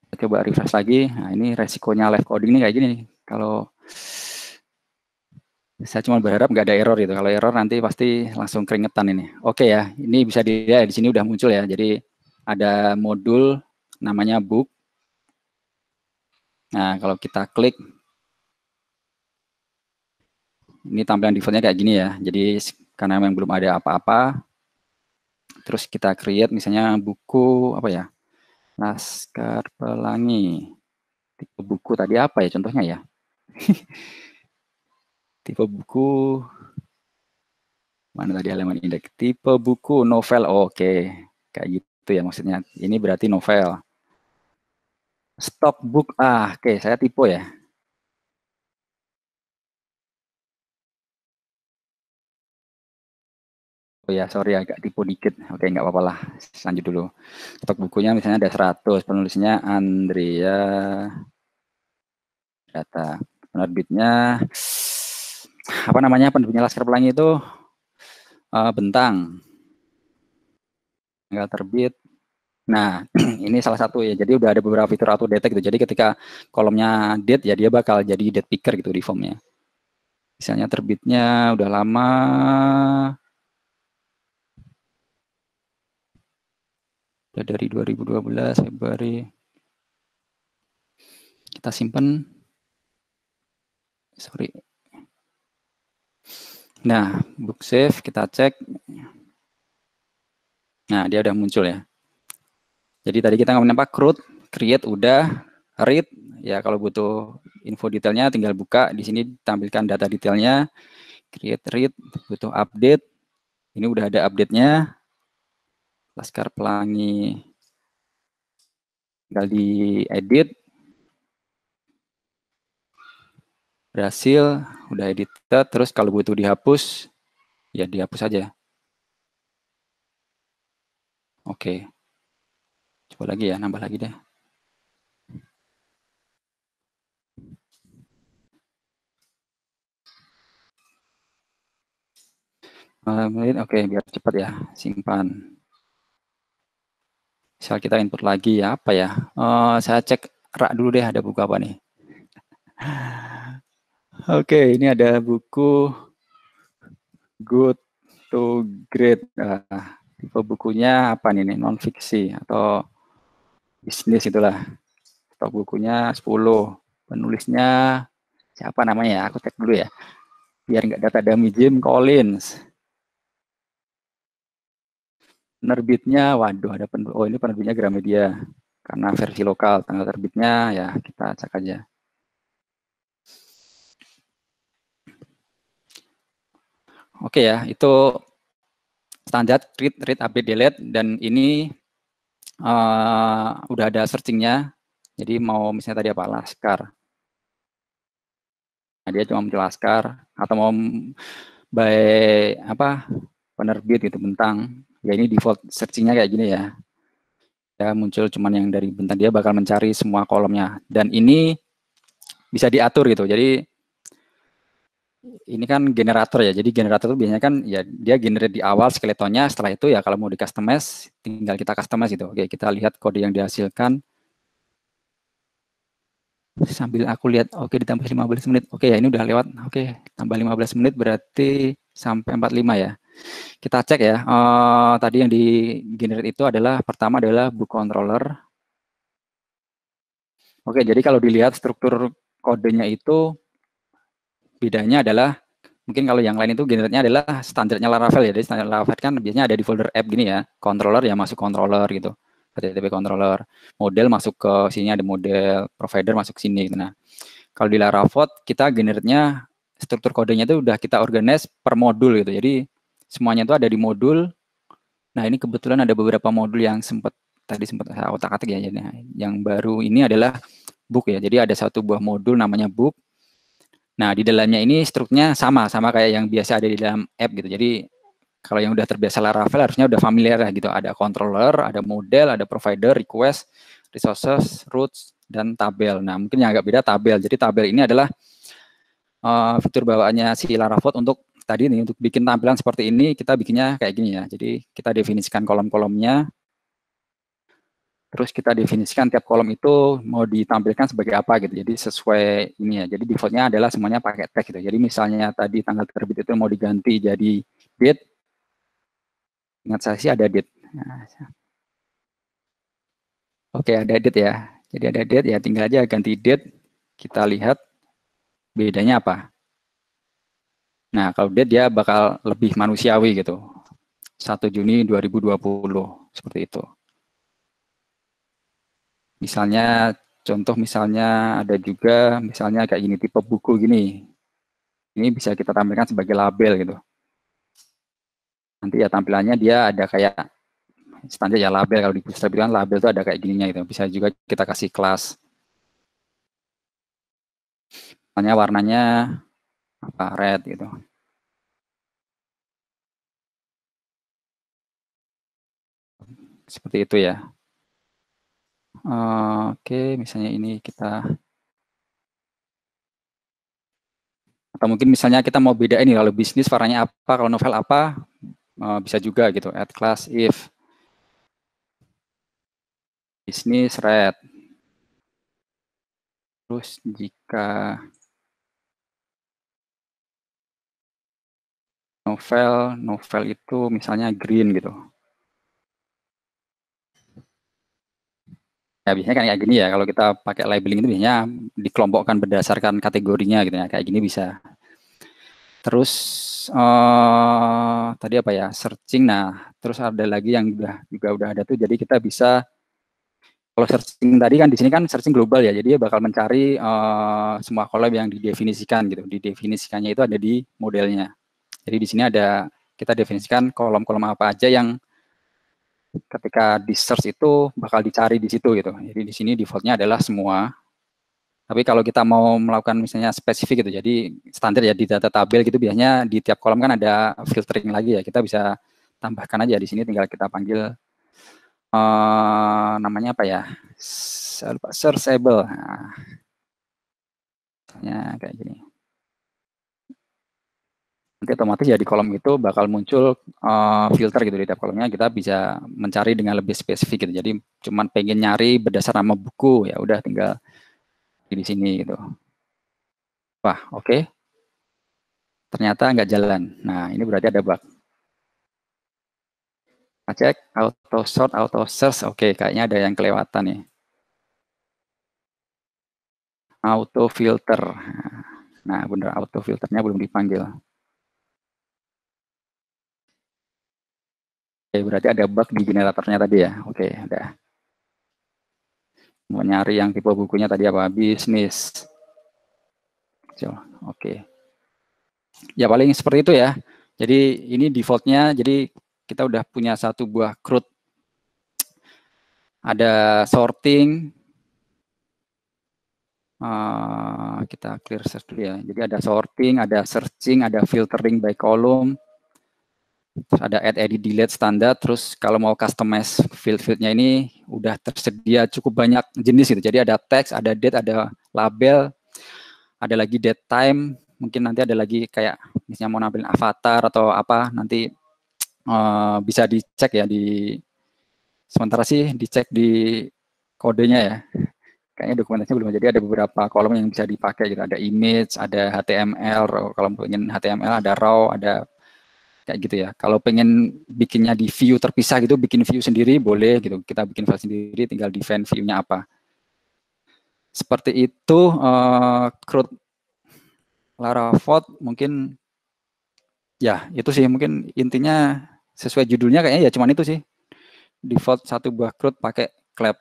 Kita coba refresh lagi. Nah, ini resikonya live coding ini kayak gini nih. Kalau saya cuma berharap nggak ada error gitu. Kalau error nanti pasti langsung keringetan ini. Oke ya, ini bisa dilihat di sini udah muncul ya. Jadi ada modul namanya book. Nah, kalau kita klik, ini tampilan defaultnya kayak gini ya. Jadi karena memang belum ada apa-apa, terus kita create misalnya buku apa ya, Laskar Pelangi. Tipe buku tadi apa ya contohnya ya? Tipe buku mana tadi halaman indeks? Tipe buku novel. Oke, kayak gitu ya maksudnya. Ini berarti novel. Stockbook, oke, saya tipe ya. Oh ya, sorry agak tipu dikit. Oke, nggak apa-apa lah. Lanjut dulu. Stok bukunya misalnya ada 100, penulisnya Andrea Data. Penerbitnya apa namanya? Penerbitnya Laskar Pelangi itu Bentang. Tanggal terbit. Nah, ini salah satu ya. Jadi udah ada beberapa fitur auto detect gitu. Jadi ketika kolomnya date ya dia bakal jadi date picker gitu di formnya. Misalnya terbitnya udah lama. Udah dari 2012 Februari. Kita simpen. Sorry. Nah, book save kita cek. Nah, dia udah muncul ya. Jadi tadi kita ngomongin apa? Create udah, read ya kalau butuh info detailnya tinggal buka di sini tampilkan data detailnya. Create, read, butuh update. Ini udah ada update-nya. Laskar Pelangi tinggal diedit. Berhasil, udah edited. Terus kalau butuh dihapus, ya dihapus aja. Oke. Coba lagi ya, nambah lagi deh. Oke, biar cepat ya, simpan. Misal kita input lagi ya, apa ya? Saya cek rak dulu deh, ada buku apa nih? Oke, ini ada buku Good to Great. Tipe bukunya apa nih? Non fiksi atau bisnis itulah. Stok bukunya 10. Penulisnya siapa namanya ya? Aku cek dulu ya. Biar nggak data dummy, Jim Collins. Penerbitnya, waduh ada oh ini penerbitnya Gramedia. Karena versi lokal, tanggal terbitnya ya kita cek aja. Oke ya, itu standar read, update, delete, dan ini udah ada searchingnya. Jadi mau misalnya tadi apa Laskar, nah, dia cuma muncul Laskar atau mau by apa penerbit gitu Bentang. Ya ini default searchingnya kayak gini ya. Ya muncul cuman yang dari Bentang, dia bakal mencari semua kolomnya. Dan ini bisa diatur gitu. Jadi ini kan generator ya. Jadi generator itu biasanya kan ya dia generate di awal skeletonnya. Setelah itu ya kalau mau di customize tinggal kita customize gitu. Oke, kita lihat kode yang dihasilkan. Sambil aku lihat, oke ditambah 15 menit. Oke ya ini udah lewat. Oke, tambah 15 menit berarti sampai 45 ya. Kita cek ya. Tadi yang di generate itu adalah pertama adalah book controller. Oke, jadi kalau dilihat struktur kodenya itu bedanya adalah mungkin kalau yang lain itu generate-nya adalah standarnya Laravel ya. Jadi standar Laravel kan biasanya ada di folder app gini ya. Controller ya masuk controller gitu. HTTP controller. Model masuk ke sini ada model, provider masuk sini gitu. Nah, kalau di Laravel kita generate-nya struktur kodenya itu udah kita organize per modul gitu. Jadi semuanya itu ada di modul. Nah, ini kebetulan ada beberapa modul yang tadi sempat saya otak-atik ya. Jadi yang baru ini adalah book ya. Jadi ada satu buah modul namanya book. Nah, di dalamnya ini strukturnya sama kayak yang biasa ada di dalam app gitu. Jadi kalau yang udah terbiasa Laravel harusnya udah familiar lah gitu. Ada controller, ada model, ada provider, request, resources, routes, dan tabel. Nah, mungkin yang agak beda tabel. Jadi tabel ini adalah fitur bawaannya si Laravel untuk tadi nih, untuk bikin tampilan seperti ini, kita bikinnya kayak gini ya. Jadi kita definisikan kolom-kolomnya, terus kita definisikan tiap kolom itu mau ditampilkan sebagai apa gitu. Jadi sesuai ini ya. Jadi defaultnya adalah semuanya pakai tag gitu. Jadi misalnya tadi tanggal terbit itu mau diganti jadi date, ingat saya sih ada date. Nah, oke, ada date ya. Jadi ada date ya, tinggal aja ganti date. Kita lihat bedanya apa. Nah, kalau date dia bakal lebih manusiawi gitu. 1 Juni 2020 seperti itu. Misalnya contoh misalnya ada juga misalnya kayak gini tipe buku gini. Ini bisa kita tampilkan sebagai label gitu. Nanti ya tampilannya dia ada kayak standar ya label, kalau di Bootstrap kan label itu ada kayak gininya gitu. Bisa juga kita kasih kelas Misalnya warnanya apa, red gitu. Seperti itu ya. Oke, misalnya ini kita, atau mungkin misalnya kita mau bedain nih, kalau bisnis warnanya apa, kalau novel apa, bisa juga gitu. Add class if bisnis red. Terus jika novel itu misalnya green gitu. Ya biasanya kan kayak gini ya, kalau kita pakai labeling itu biasanya dikelompokkan berdasarkan kategorinya gitu ya, kayak gini bisa. Terus tadi apa ya, searching. Nah, terus ada lagi yang juga udah ada tuh, jadi kita bisa, kalau searching tadi kan di sini kan searching global ya, jadi dia bakal mencari semua kolom yang didefinisikan gitu. Didefinisikannya itu ada di modelnya. Jadi di sini ada, kita definisikan kolom-kolom apa aja yang ketika di search itu bakal dicari di situ gitu. Jadi di sini defaultnya adalah semua. Tapi kalau kita mau melakukan misalnya spesifik gitu, jadi standar ya di data tabel gitu, biasanya di tiap kolom kan ada filtering lagi ya. Kita bisa tambahkan aja di sini, tinggal kita panggil namanya apa ya, searchable. Nah, misalnya kayak gini. Nanti otomatis ya di kolom itu bakal muncul filter gitu di tiap kolomnya. Kita bisa mencari dengan lebih spesifik gitu. Jadi cuman pengen nyari berdasar nama buku, ya udah tinggal di sini gitu. Wah, oke. Ternyata nggak jalan. Nah, ini berarti ada bug. Kita cek auto sort, auto search. Oke, kayaknya ada yang kelewatan nih. Auto filter. Nah, bener, auto filternya belum dipanggil. Oke, berarti ada bug di generatornya tadi ya. Oke, ada. Mau nyari yang tipe bukunya tadi apa? Bisnis. Oke. Ya paling seperti itu ya. Jadi ini defaultnya, jadi kita udah punya satu buah CRUD. Ada sorting. Kita clear search dulu ya. Jadi ada sorting, ada searching, ada filtering by column. Terus ada add, edit, delete standar. Terus kalau mau customize field-fieldnya ini udah tersedia cukup banyak jenis gitu. Jadi ada text, ada date, ada label, ada lagi date time. Mungkin nanti ada lagi kayak misalnya mau nampilin avatar atau apa, nanti bisa dicek ya di, sementara sih dicek di kodenya ya. Kayaknya dokumentasinya belum, jadi ada beberapa kolom yang bisa dipakai gitu. Ada image, ada HTML, kalau pengen HTML ada raw, ada kayak gitu ya. Kalau pengen bikinnya di view terpisah gitu, bikin view sendiri boleh gitu. Kita bikin file sendiri, tinggal define view-nya apa. Seperti itu. CRUD Laravel mungkin ya itu sih, mungkin intinya sesuai judulnya kayaknya ya cuman itu sih. Default satu buah CRUD pakai clap.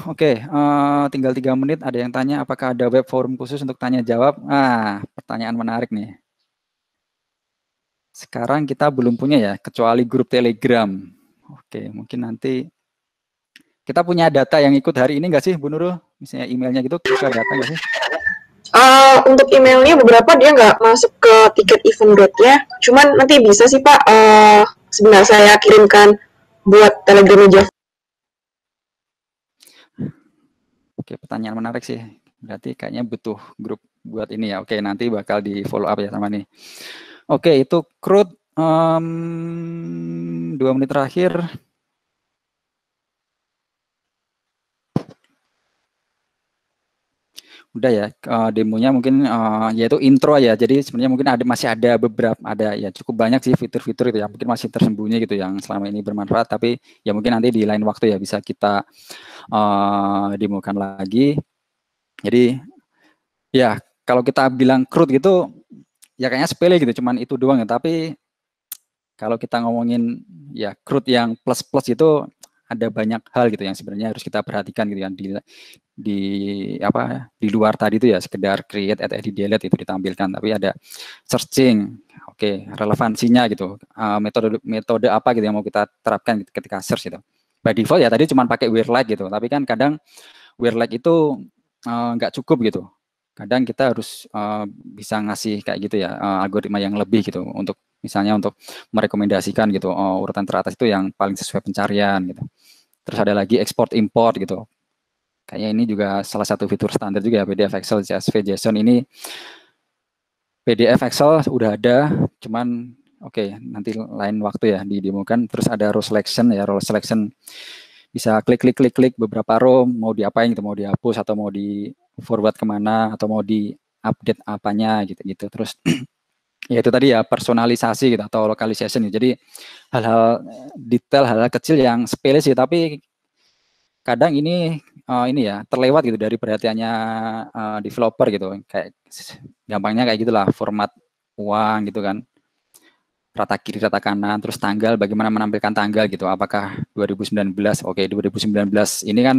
Oke, tinggal 3 menit. Ada yang tanya apakah ada web forum khusus untuk tanya jawab? Pertanyaan menarik nih. Sekarang kita belum punya ya, kecuali grup Telegram. Oke, mungkin nanti kita punya data yang ikut hari ini nggak sih, Bu Nurul? Misalnya emailnya gitu, kita data nggak sih? Untuk emailnya beberapa dia nggak masuk ke tiket event ya. Cuman nanti bisa sih Pak, sebenarnya saya kirimkan buat Telegram aja. Oke, pertanyaan menarik sih. Berarti kayaknya butuh grup buat ini ya. Oke, nanti bakal di follow up ya sama nih. Oke, itu CRUD 2 menit terakhir. Udah ya, demonya mungkin yaitu intro ya. Jadi sebenarnya mungkin masih ada beberapa, ada ya cukup banyak sih fitur-fitur itu ya, mungkin masih tersembunyi gitu yang selama ini bermanfaat, tapi ya mungkin nanti di lain waktu ya bisa kita demokan lagi. Jadi ya kalau kita bilang CRUD gitu ya kayaknya sepele gitu, cuman itu doang ya, tapi kalau kita ngomongin ya CRUD yang plus-plus itu ada banyak hal gitu yang sebenarnya harus kita perhatikan gitu kan, di luar tadi itu ya sekedar create, add, edit, delete itu ditampilkan, tapi ada searching, relevansinya gitu, metode apa gitu yang mau kita terapkan ketika search itu. By default ya tadi cuma pakai where like gitu, tapi kan kadang where like itu nggak cukup gitu. Kadang kita harus bisa ngasih kayak gitu ya, algoritma yang lebih gitu untuk misalnya untuk merekomendasikan gitu urutan teratas itu yang paling sesuai pencarian gitu. Terus ada lagi export import gitu. Kayaknya ini juga salah satu fitur standar juga ya, PDF, Excel, CSV, JSON ini. PDF, Excel udah ada, cuman oke, nanti lain waktu ya didemokan. Terus ada row selection ya, row selection bisa klik beberapa row, mau diapain gitu, mau dihapus atau mau di forward kemana atau mau di update apanya gitu. Terus ya itu tadi ya personalisasi gitu atau localization gitu. Jadi hal-hal detail, hal-hal kecil yang sepele sih, tapi kadang ini ya terlewat gitu dari perhatiannya developer gitu. Kayak gampangnya kayak gitulah, format uang gitu kan, rata kiri, rata kanan, terus tanggal, bagaimana menampilkan tanggal gitu. Apakah 2019? Oke, 2019 ini kan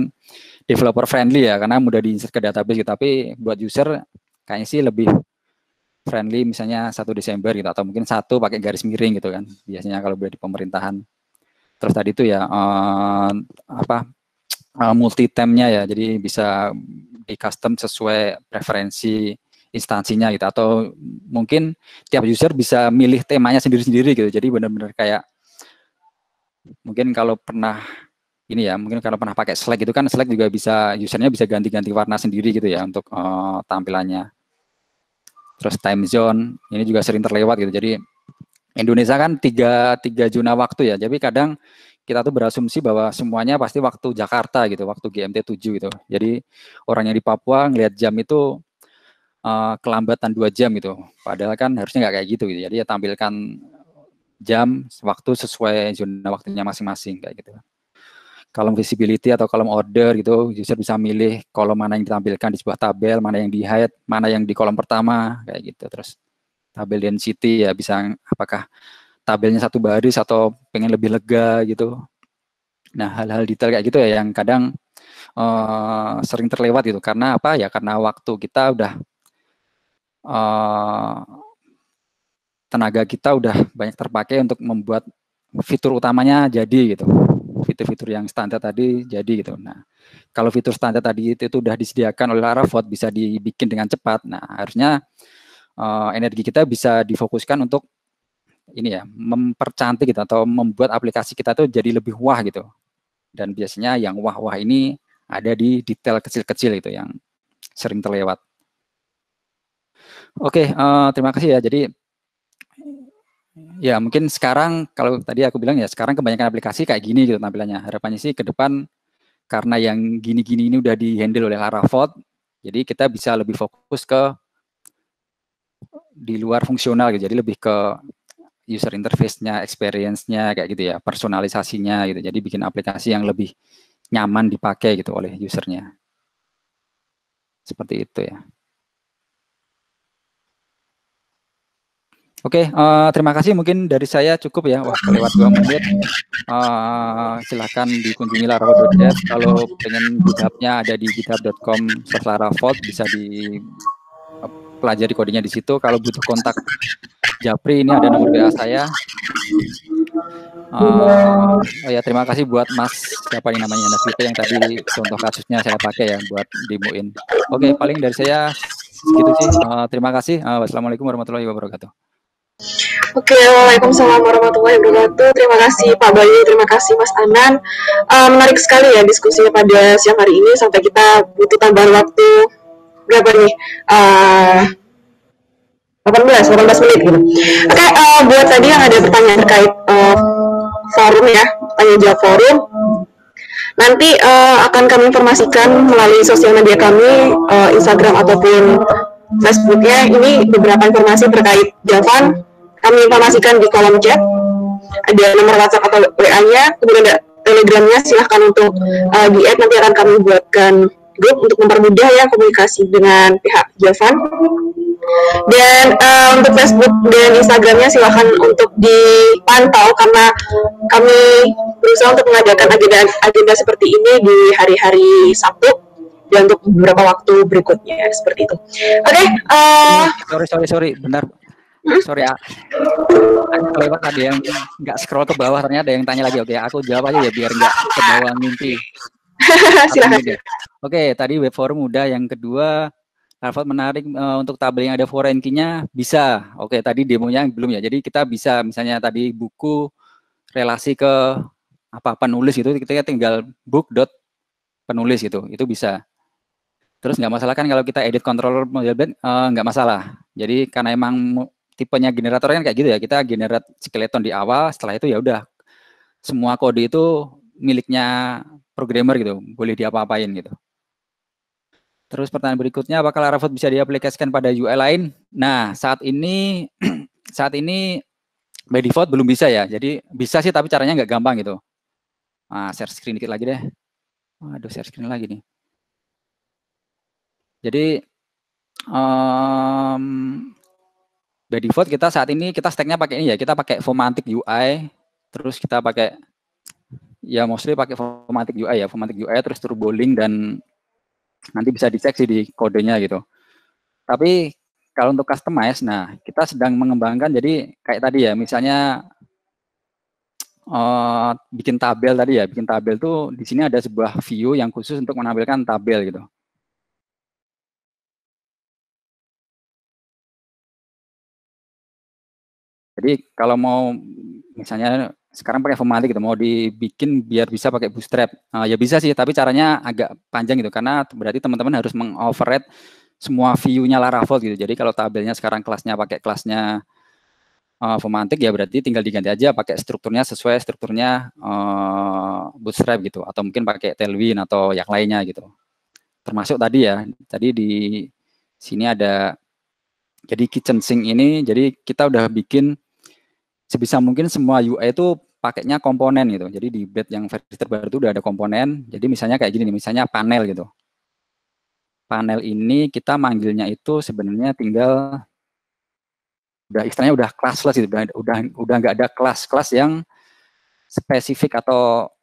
developer friendly ya, karena mudah diinsert ke database gitu. Tapi buat user kayaknya sih lebih friendly misalnya 1 Desember gitu, atau mungkin 1 pakai garis miring gitu kan. Biasanya kalau di pemerintahan. Terus tadi itu ya multi theme-nya ya, jadi bisa di custom sesuai preferensi instansinya gitu, atau mungkin tiap user bisa milih temanya sendiri-sendiri gitu. Jadi benar-benar kayak mungkin kalau pernah pakai Slack gitu kan, Slack juga bisa usernya bisa ganti-ganti warna sendiri gitu ya untuk tampilannya. Terus time zone ini juga sering terlewat gitu. Jadi Indonesia kan tiga zona waktu ya. Jadi kadang kita tuh berasumsi bahwa semuanya pasti waktu Jakarta gitu, waktu GMT 7 gitu. Jadi orang yang di Papua ngelihat jam itu kelambatan 2 jam gitu. Padahal kan harusnya nggak kayak gitu. Jadi ya tampilkan jam, waktu sesuai zona waktunya masing-masing kayak gitu. Kolom visibility atau kolom order gitu, user bisa milih kolom mana yang ditampilkan di sebuah tabel, mana yang di hide, mana yang di kolom pertama kayak gitu. Terus tabel density ya bisa apakah tabelnya 1 baris atau pengen lebih lega gitu. Nah, hal-hal detail kayak gitu ya yang kadang sering terlewat gitu. Karena apa ya? Karena waktu kita udah tenaga kita udah banyak terpakai untuk membuat fitur utamanya jadi gitu. Fitur-fitur yang standar tadi jadi gitu. Nah, kalau fitur standar tadi itu udah disediakan oleh Laravel, bisa dibikin dengan cepat. Nah, harusnya energi kita bisa difokuskan untuk ini ya, mempercantik gitu atau membuat aplikasi kita tuh jadi lebih wah gitu. Dan biasanya yang wah-wah ini ada di detail kecil-kecil itu yang sering terlewat. Oke, terima kasih ya. Jadi ya mungkin sekarang kalau tadi aku bilang ya sekarang kebanyakan aplikasi kayak gini gitu tampilannya. Harapannya sih ke depan karena yang gini-gini ini udah di-handle oleh Laravel, jadi kita bisa lebih fokus ke di luar fungsional gitu. Jadi lebih ke user interface-nya, experience-nya kayak gitu ya, personalisasinya gitu. Jadi bikin aplikasi yang lebih nyaman dipakai gitu oleh usernya. Seperti itu ya. Oke, terima kasih. Mungkin dari saya cukup ya. Wah, kelewat 2 menit. Silahkan dikunjungi laravel.dev. Kalau pengen GitHub-nya ada di github.com/laravel, bisa dipelajari kodenya di situ. Kalau butuh kontak Japri, ini ada nomor WA saya. Ya terima kasih buat Mas, siapa yang namanya Naslipe yang tadi contoh kasusnya saya pakai ya buat demoin. Oke, paling dari saya segitu sih. Terima kasih. Wassalamualaikum warahmatullahi wabarakatuh. Oke, waalaikumsalam warahmatullahi wabarakatuh. Terima kasih Pak Bayu, terima kasih Mas Anan. Menarik sekali ya diskusinya pada siang hari ini, sampai kita butuh tambahan waktu berapa nih? 18 menit gitu. Oke, buat tadi yang ada pertanyaan terkait forum ya, tanya jawab forum, nanti akan kami informasikan melalui sosial media kami, Instagram ataupun Facebooknya. Ini beberapa informasi terkait Javan kami informasikan di kolom chat. Ada nomor WhatsApp atau WA-nya, kemudian ada Telegramnya. Silahkan untuk di-add, nanti akan kami buatkan grup untuk mempermudah ya komunikasi dengan pihak Javan. Dan untuk Facebook dan Instagramnya silahkan untuk dipantau, karena kami berusaha untuk mengadakan agenda seperti ini di hari-hari Sabtu dan untuk beberapa waktu berikutnya seperti itu. Oke. Sorry, benar. Sorry ya. Lewat ada yang nggak scroll ke bawah, ternyata ada yang tanya lagi. Oke, aku jawab aja ya biar nggak ke bawah mimpi. Silahkan. Oke, tadi web forum udah. Yang kedua, Laravel menarik untuk tabel yang ada foreign key-nya bisa. Oke, tadi demonya belum ya. Jadi kita bisa misalnya tadi buku relasi ke apa penulis itu kita tinggal book.penulis gitu. Itu bisa. Terus nggak masalah kan kalau kita edit controller model bed nggak masalah. Jadi karena emang tipenya generator kan kayak gitu ya. Kita generate skeleton di awal, setelah itu ya udah semua kode itu miliknya programmer gitu, boleh diapa-apain gitu. Terus pertanyaan berikutnya, apakah Laravel bisa diaplikasikan pada UI lain? Nah, saat ini by default belum bisa ya. Jadi bisa sih, tapi caranya nggak gampang gitu. Nah, share screen dikit lagi deh. Waduh, share screen lagi nih. Jadi by default kita saat ini kita stacknya pakai ini ya. Kita pakai Fomantic UI, terus kita pakai ya mostly pakai Fomantic UI ya, Fomantic UI terus Turbolink dan nanti bisa dicek sih di kodenya gitu. Tapi kalau untuk customize, nah kita sedang mengembangkan jadi kayak tadi ya, misalnya bikin tabel tadi ya, bikin tabel tuh di sini ada sebuah view yang khusus untuk menampilkan tabel gitu. Jadi kalau mau misalnya sekarang pakai Fomantic gitu, mau dibikin biar bisa pakai Bootstrap, ya bisa sih, tapi caranya agak panjang gitu, karena berarti teman-teman harus mengoverride semua view-nya Laravel gitu. Jadi kalau tabelnya sekarang kelasnya pakai kelasnya Fomantic ya berarti tinggal diganti aja pakai strukturnya sesuai strukturnya Bootstrap gitu, atau mungkin pakai Tailwind atau yang lainnya gitu. Termasuk tadi ya, tadi di sini ada jadi kitchen sink ini, jadi kita udah bikin sebisa mungkin semua UI itu pakainya komponen gitu. Jadi di bed yang versi terbaru itu udah ada komponen. Jadi misalnya kayak gini nih, misalnya panel gitu. Panel ini kita manggilnya itu sebenarnya tinggal udah istilahnya udah classless gitu. Udah nggak ada kelas-kelas yang spesifik atau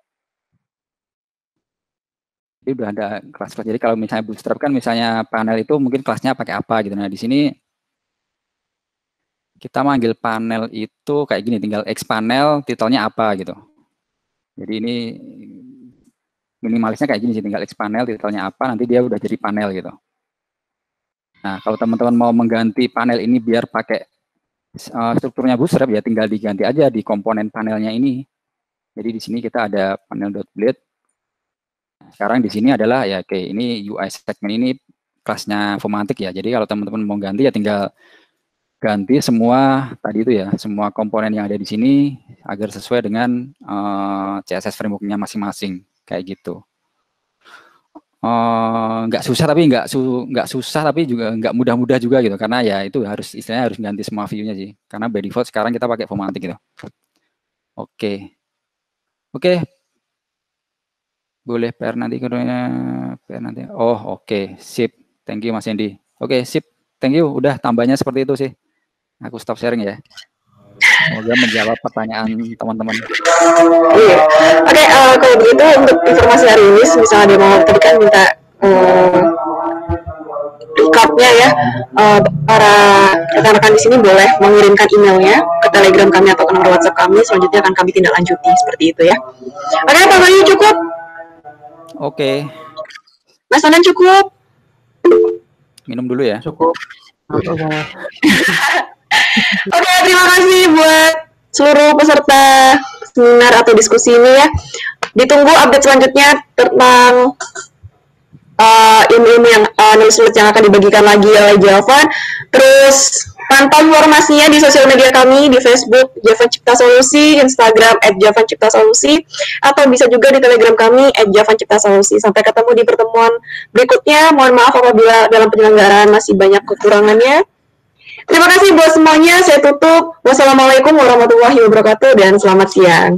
jadi udah ada kelas-kelas. Jadi kalau misalnya Bootstrap kan misalnya panel itu mungkin kelasnya pakai apa gitu. Nah, di sini kita manggil panel itu kayak gini, tinggal X panel, titelnya apa gitu. Jadi ini minimalisnya kayak gini sih, tinggal X panel, titelnya apa, nanti dia udah jadi panel gitu. Nah, kalau teman-teman mau mengganti panel ini biar pakai strukturnya Bootstrap ya tinggal diganti aja di komponen panelnya ini. Jadi di sini kita ada panel.blade. Sekarang di sini adalah ya oke, ini UI segment ini kelasnya Fomantic ya. Jadi kalau teman-teman mau ganti ya tinggal ganti semua tadi itu ya, semua komponen yang ada di sini agar sesuai dengan CSS framework-nya masing-masing kayak gitu. Nggak susah tapi juga nggak mudah-mudah juga gitu, karena ya itu istilahnya harus ganti semua view-nya sih, karena by default sekarang kita pakai Fomantic gitu. Oke, boleh PR nanti oh oke, sip, thank you Mas Hendy. Oke, sip, thank you, udah tambahnya seperti itu sih. Aku stop sharing ya. Semoga menjawab pertanyaan teman-teman. Iya. Oke, kalau begitu untuk informasi hari ini, misalnya dia mau tadi kan minta recap-nya ya, para rekan-rekan di sini boleh mengirimkan emailnya ke Telegram kami atau ke nomor WhatsApp kami. Selanjutnya akan kami tindak lanjuti seperti itu ya. Oke, Pak Bayu cukup? Oke. Mas Anan cukup? Minum dulu ya. Cukup. Oke, terima kasih buat seluruh peserta seminar atau diskusi ini ya. Ditunggu update selanjutnya tentang ilmu-ilmu yang knowledge yang akan dibagikan lagi oleh Javan. Terus pantau informasinya di sosial media kami, di Facebook Javan Cipta Solusi, Instagram @javanciptasolusi, atau bisa juga di Telegram kami @javanciptasolusi. Sampai ketemu di pertemuan berikutnya. Mohon maaf apabila dalam penyelenggaraan masih banyak kekurangannya. Terima kasih buat semuanya. Saya tutup. Wassalamualaikum warahmatullahi wabarakatuh dan selamat siang.